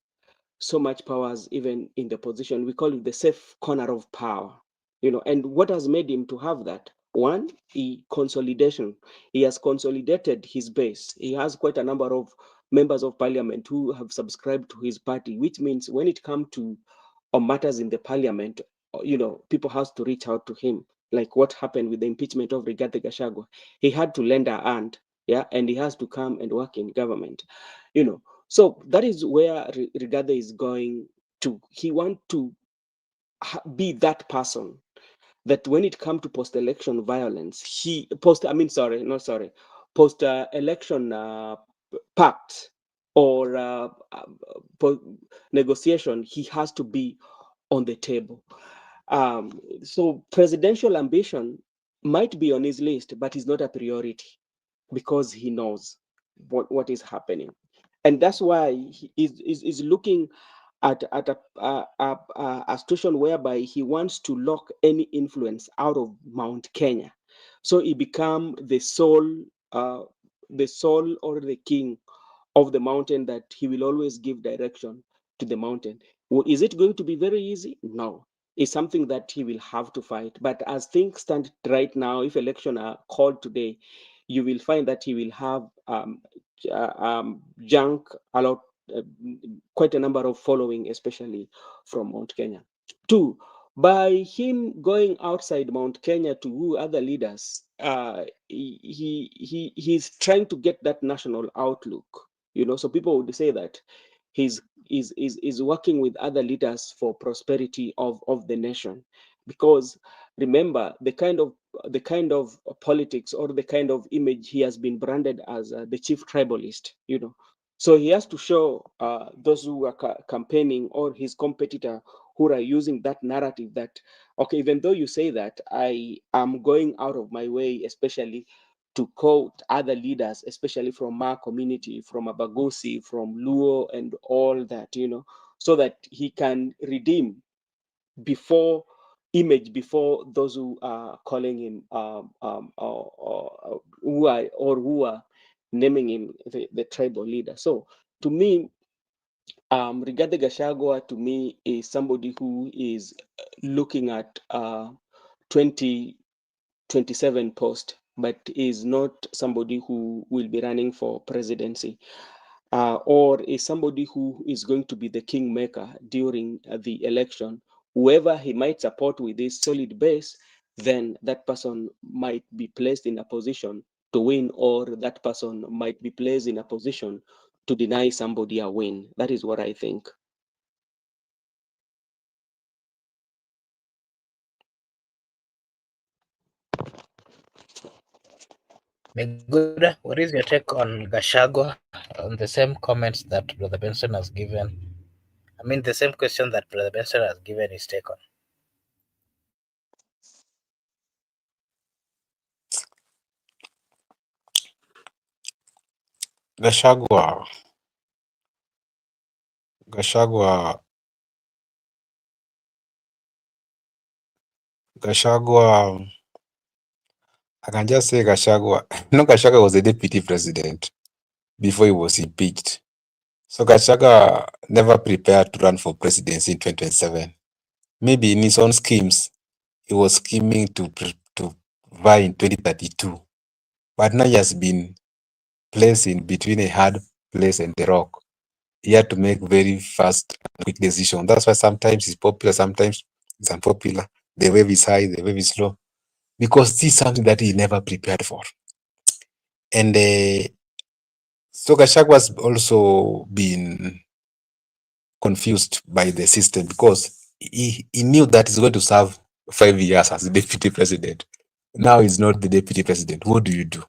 so much powers even in the position. We call it the safe corner of power. You know, and what has made him to have that? One, consolidation. He has consolidated his base. He has quite a number of members of parliament who have subscribed to his party, which means when it comes to matters in the parliament, you know, people has to reach out to him. Like what happened with the impeachment of Rigathi Gachagua, he had to lend a hand, yeah, and he has to come and work in government, you know. So that is where Rigathi is going to. He want to be that person that when it comes to post-election violence, post-election pact or negotiation, he has to be on the table. So presidential ambition might be on his list, but it's not a priority because he knows what is happening. And that's why he is looking at a situation whereby he wants to lock any influence out of Mount Kenya. So he become the soul or the king of the mountain, that he will always give direction to the mountain. Is it going to be very easy? No. It's something that he will have to fight. But as things stand right now, if election are called today, you will find that he will have junk a lot, uh, quite a number of following, especially from Mount Kenya. Two, by him going outside Mount Kenya to woo other leaders, he's trying to get that national outlook. You know, so people would say that he's is working with other leaders for prosperity of the nation, because remember the kind of politics or the kind of image he has been branded as the chief tribalist. You know, so he has to show those who are campaigning or his competitor who are using that narrative that, okay, even though you say that, I am going out of my way, especially to quote other leaders, especially from our community, from Abagosi, from Luo, and all that, you know, so that he can redeem before before those who are calling him who are naming him the tribal leader. So to me, Rigathi Gachagua to me is somebody who is looking at 2027 post, but is not somebody who will be running for presidency, or is somebody who is going to be the kingmaker during the election. Whoever he might support with this solid base, then that person might be placed in a position to win, or that person might be placed in a position to deny somebody a win. That is what I think. Meguda, what is your take on Gashagwa on the same comments that Brother Benson has given? I mean, the same question that Brother Benson has given his take on. Gashagwa, Gashagwa, Gashagwa. I can just say Gashagwa. No, Gashagwa was a deputy president before he was impeached. So Gashagwa never prepared to run for presidency in 2027. Maybe in his own schemes, he was scheming to vie in 2032. But now he has been placed in between a hard place and the rock. He had to make very fast and quick decision. That's why sometimes he's popular, sometimes he's unpopular. The wave is high, the wave is low. Because this is something that he never prepared for. And so Gachagua has also been confused by the system because he knew that he's going to serve 5 years as the deputy president. Now he's not the deputy president. What do you do?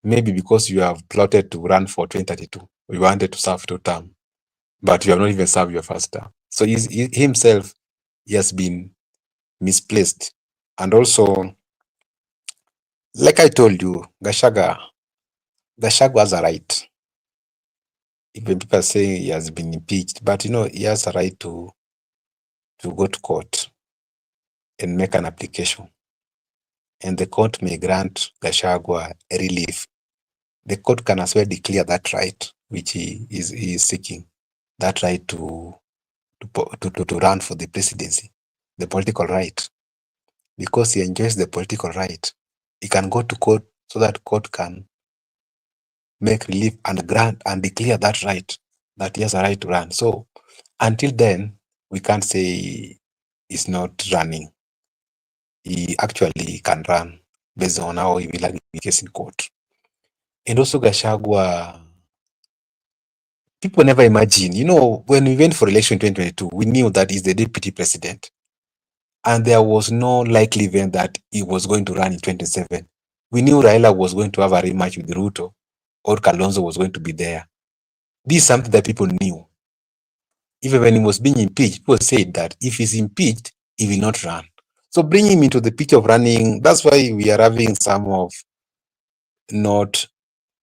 Maybe because you have plotted to run for 2032, you wanted to serve 2 terms, but you have not even served your first term. So he himself, he has been misplaced. And also, like I told you, Gachagua has a right. Even people are saying he has been impeached, but he has a right to go to court and make an application. And the court may grant Gachagua a relief. The court can as well declare that right, which he is seeking, that right to run for the presidency, the political right. Because he enjoys the political right, he can go to court so that court can make relief and grant and declare that right, that he has a right to run. So until then, we can't say he's not running. He actually can run based on how he will argue the case in court. And also Gachagua, people never imagine, when we went for election in 2022, we knew that he's the deputy president. And there was no likely event that he was going to run in 2027. We knew Raila was going to have a rematch with Ruto, or Kalonzo was going to be there. This is something that people knew. Even when he was being impeached, people said that if he's impeached, he will not run. So bring him into the picture of running. That's why we are having some of not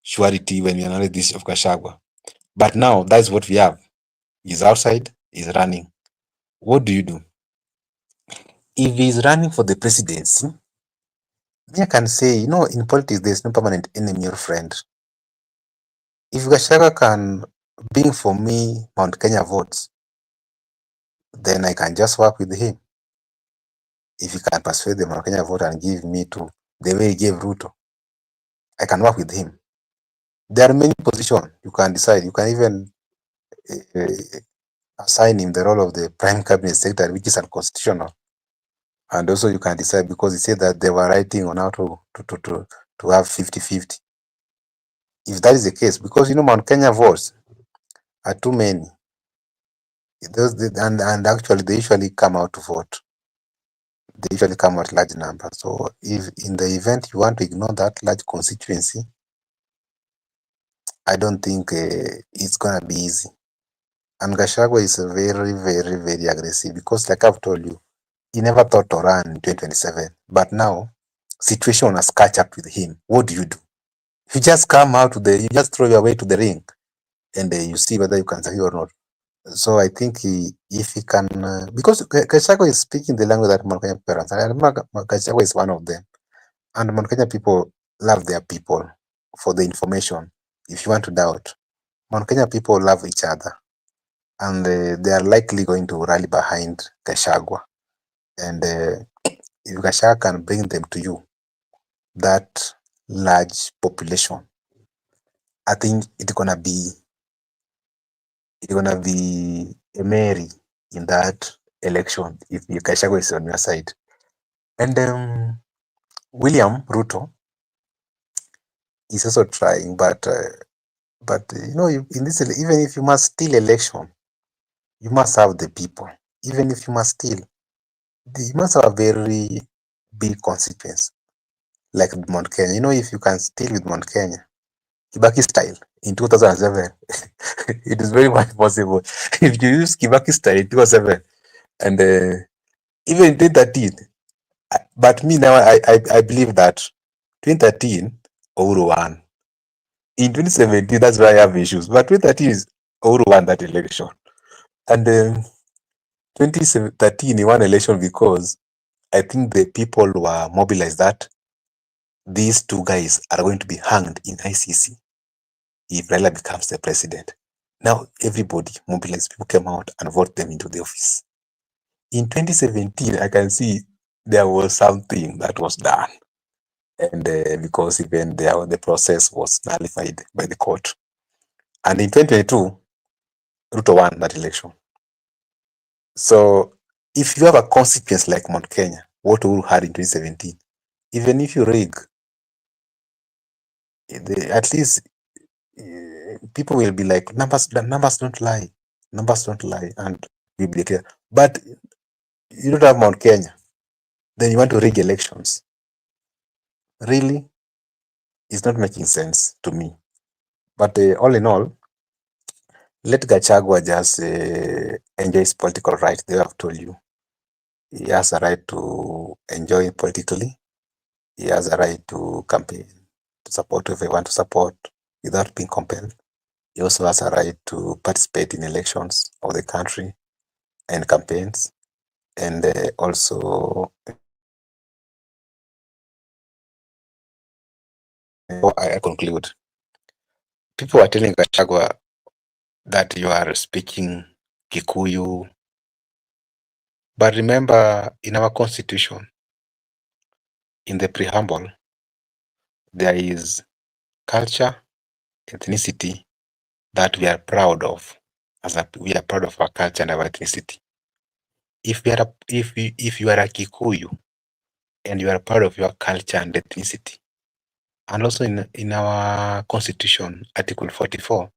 surety when we analyze this of Gachagua. But now that's what we have. He's outside, he's running. What do you do? If he's running for the presidency, I can say, in politics, there's no permanent enemy or friend. If Gachagua can bring for me Mount Kenya votes, then I can just work with him. If he can persuade the Mount Kenya vote and give me to the way he gave Ruto, I can work with him. There are many positions you can decide. You can even assign him the role of the prime cabinet secretary, which is unconstitutional. And also you can decide, because he said that they were writing on how to have 50-50. If that is the case, because Mount Kenya votes are too many. And actually they usually come out to vote. They usually come out large numbers. So if in the event you want to ignore that large constituency, I don't think it's gonna be easy. And Gachagua is very, very, very aggressive, because like I've told you, he never thought to run in 2027. But now, situation has catch up with him. What do? You just come out you just throw your way to the ring, and you see whether you can succeed or not. So I think if he can, because Gachagua is speaking the language that Mount Kenya parents, and I remember Gachagua is one of them. And Mount Kenya people love their people for the information. If you want to doubt, Mount Kenya people love each other, and they are likely going to rally behind Gachagua. And if Gachagua can bring them to you, that large population, I think it's gonna be a Mary in that election if Gachagua is on your side. And William Ruto is also trying, but in this, even if you must steal election, you must have the people. Even if you must steal, you must have a very big consequence. like Mount Kenya. You know, if you can steal with Mount Kenya, Kibaki style in 2007, it is very much possible. If you use Kibaki style in 2007 and even in 2013, but me now, I believe that 2013, Uhuru won. In 2017, that's why I have issues. But 2013 is Uhuru won that election. And 2013, he won election because I think the people were mobilized that these two guys are going to be hanged in ICC if Raila becomes the president. Now everybody mobilized, people came out and voted them into the office. In 2017, I can see there was something that was done. And because even the process was nullified by the court. And in 2022, Ruto won that election. So if you have a consequence like Mount Kenya, what Uhuru had in 2017, even if you rig, at least people will be like, the numbers don't lie. Numbers don't lie. And we be clear. But you don't have Mount Kenya. Then you want to rig elections. Really? It's not making sense to me. But all in all, let Gachagua just enjoy his political right. They have told you. He has a right to enjoy politically. He has a right to campaign, to support whoever he wants to support without being compelled. He also has a right to participate in elections of the country and campaigns. And also, I conclude. People are telling Gachagua that you are speaking Kikuyu. But remember, in our constitution, in the preamble, there is culture, ethnicity that we are proud of. We are proud of our culture and our ethnicity. If you are a Kikuyu and you are proud of your culture and ethnicity, and also in our constitution, Article 44,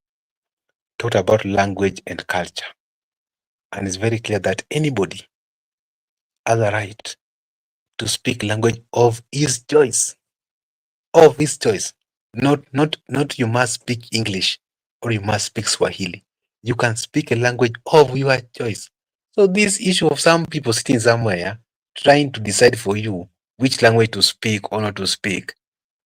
talked about language and culture. And it's very clear that anybody has a right to speak language of his choice. Of his choice. Not you must speak English or you must speak Swahili. You can speak a language of your choice. So this issue of some people sitting somewhere trying to decide for you which language to speak or not to speak,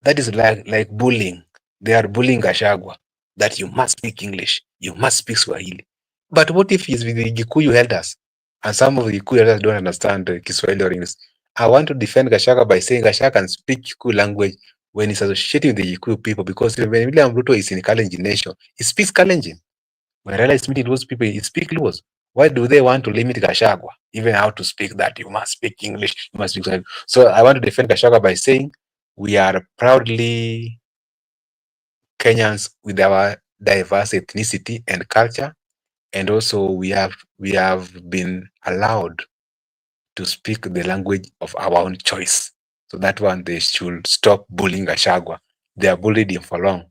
that is like bullying. They are bullying Gachagua that you must speak English, you must speak Swahili. But what if he's with the Gikuyu elders and some of the Gikuyu elders don't understand Kiswahili or English? I want to defend Gachagua by saying Gachagua can speak Kikuyu language when he's associating with the Gikuyu people, because when William Ruto is in Kalenjin nation, he speaks Kalenjin. When Raila is meeting those people, he speaks Luos. Why do they want to limit Gachagua even how to speak that? You must speak English, you must speak Swahili. So I want to defend Gachagua by saying we are proudly Kenyans with our diverse ethnicity and culture, and also we have been allowed to speak the language of our own choice. So that one, they should stop bullying Gachagua. They are bullied him for long.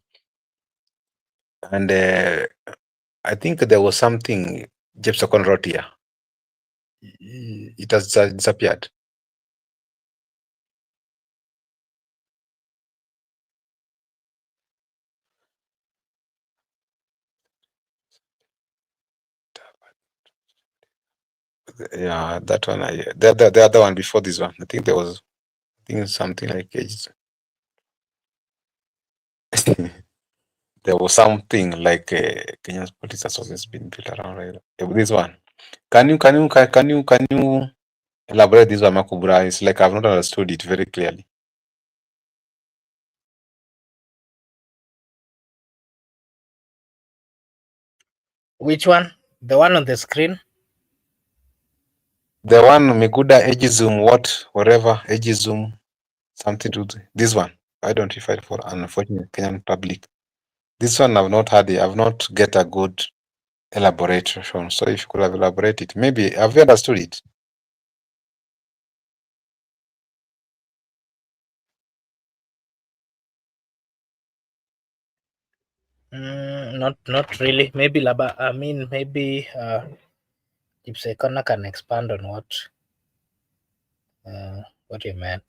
And I think there was something Jepsocon wrote here. It has disappeared. Yeah, that one. The other one before this one. I think there was, something like there was something like Kenya's politics has always been built around Raila. This one. Can you elaborate this one, Makubura? It's like I've not understood it very clearly. Which one? The one on the screen? The one Miguda Ageism, whatever Ageism, something to this one. Why don't you fight for unfortunate Kenyan public? This one I've not had. I've not get a good elaboration. So if you could have elaborated, maybe have you understood it? Not really. Maybe Laba. I mean, maybe Ipsekona can expand on what you meant.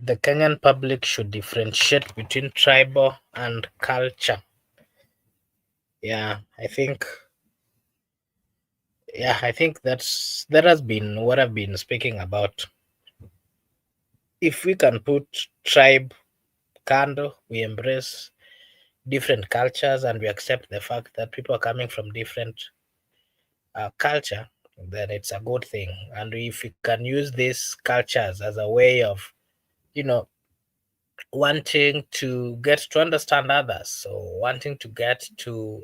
the Kenyan public should differentiate between tribal and culture. Yeah, I think I think that has been what I've been speaking about. If we can put tribe kando, we embrace different cultures and we accept the fact that people are coming from different culture, then it's a good thing. And if we can use these cultures as a way of, you know, wanting to get to understand others, so wanting to get to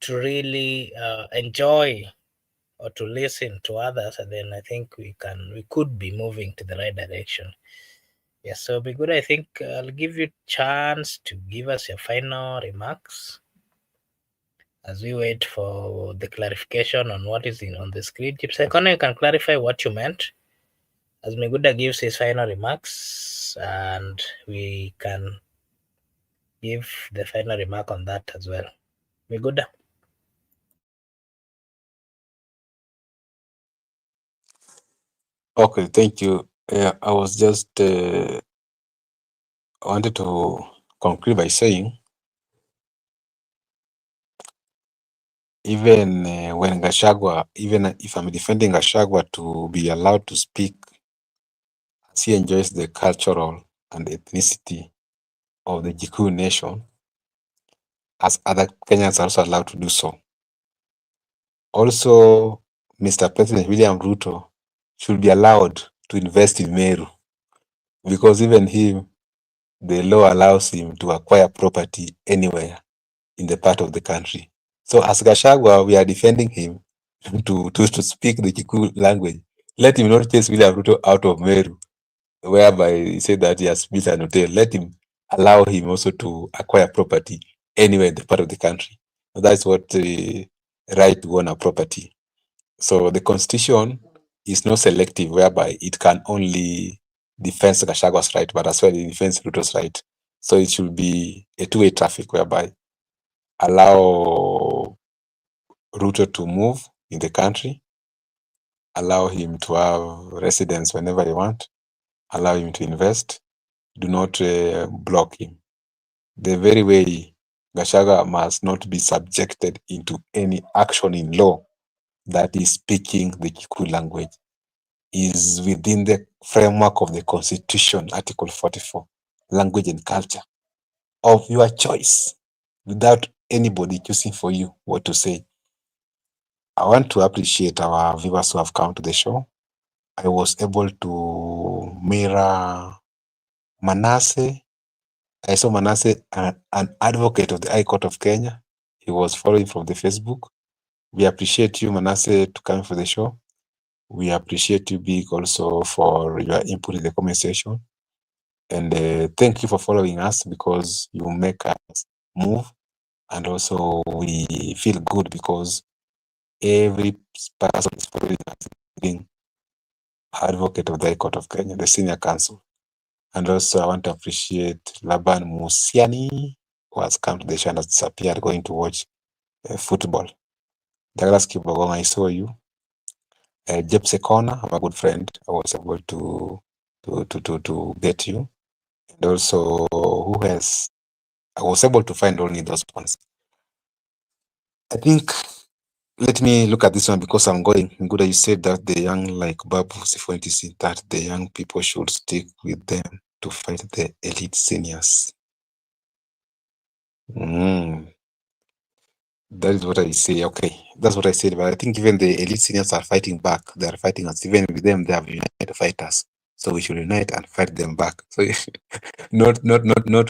really enjoy or to listen to others, and then I think we could be moving to the right direction. Yes, so be good. I think I'll give you chance to give us your final remarks as we wait for the clarification on what is on the screen. Chips, you can clarify what you meant as Miguda gives his final remarks, and we can give the final remark on that as well. Miguda. Okay, thank you. Yeah, I was just wanted to conclude by saying, even when Gashagwa, even if I'm defending Gashagwa to be allowed to speak, as he enjoys the cultural and ethnicity of the Gikuyu nation, as other Kenyans are also allowed to do so. Also, Mr. President William Ruto should be allowed to invest in Meru, because even him, the law allows him to acquire property anywhere in the part of the country. So as Gashagwa, we are defending him to speak the Kikuyu language. Let him not chase William Ruto out of Meru, whereby he said that he has built an hotel. Let him allow him also to acquire property anywhere in the part of the country. That's what the right to own a property. So the constitution is not selective, whereby it can only defend Gachagwa's right, but as well it defends Ruto's right. So it should be a two-way traffic, whereby allow Ruto to move in the country, allow him to have residence whenever he want, allow him to invest, do not block him. The very way Gachagua must not be subjected into any action in law that is speaking the Kikuyu language is within the framework of the Constitution, Article 44, language and culture, of your choice, without anybody choosing for you what to say. I want to appreciate our viewers who have come to the show. I was able to mirror Manasseh. I saw Manasseh, an advocate of the High Court of Kenya. He was following from the Facebook. We appreciate you, Manasseh, to come for the show. We appreciate you, Big, also for your input in the comment section. And thank you for following us, because you make us move. And also we feel good because every person is following us, being advocate of the High Court of Kenya, the senior counsel. And also I want to appreciate Laban Musiani, who has come to the show and has disappeared, going to watch football. Douglas Kibogong, I saw you. Jepse Kona, I'm a good friend. I was able to get you. And also, who else? I was able to find only those ones. I think, let me look at this one because I'm going. Good, you said that the young, like Babu Sifuna, that the young people should stick with them to fight the elite seniors. That is what I say. Okay, that's what I said. But I think even the elite seniors are fighting back. They are fighting us. Even with them, they have united fighters. So we should unite and fight them back. So not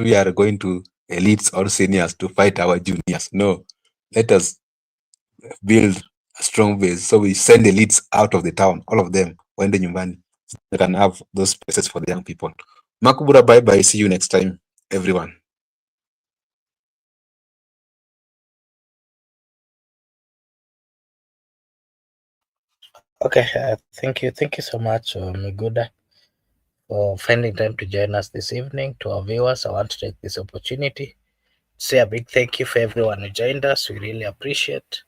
we are going to elites or seniors to fight our juniors. No, let us build a strong base. So we send elites out of the town, all of them, when the nyumbani. They can have those spaces for the young people. Makubura, bye bye. See you next time, everyone. Okay, thank you so much, Miguda, for finding time to join us this evening. To our viewers, I want to take this opportunity to say a big thank you for everyone who joined us. We really appreciate.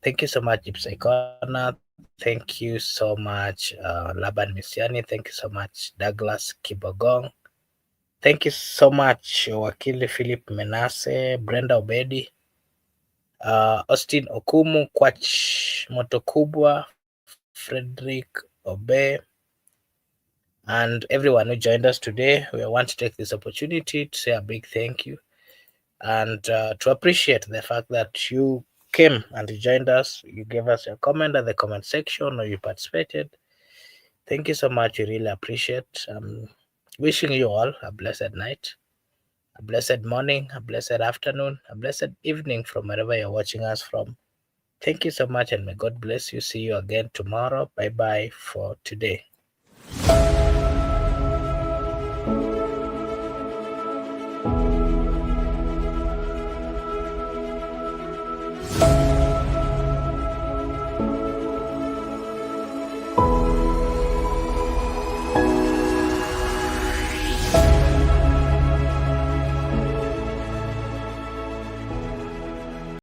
Thank you so much, Ipsaikona. Thank you so much, Thank you so much, Laban Misiani. Thank you so much, Douglas Kibogong. Thank you so much, Wakili Philip Menase, Brenda Obedi, Austin Okumu, Kwach Motokubwa, Frederick Obe, and everyone who joined us today. We want to take this opportunity to say a big thank you and to appreciate the fact that you came and joined us. You gave us your comment at the comment section or you participated. Thank you so much. We really appreciate. Wishing you all a blessed night, a blessed morning, a blessed afternoon, a blessed evening from wherever you're watching us from. Thank you so much and may God bless you. See you again tomorrow. Bye bye for today.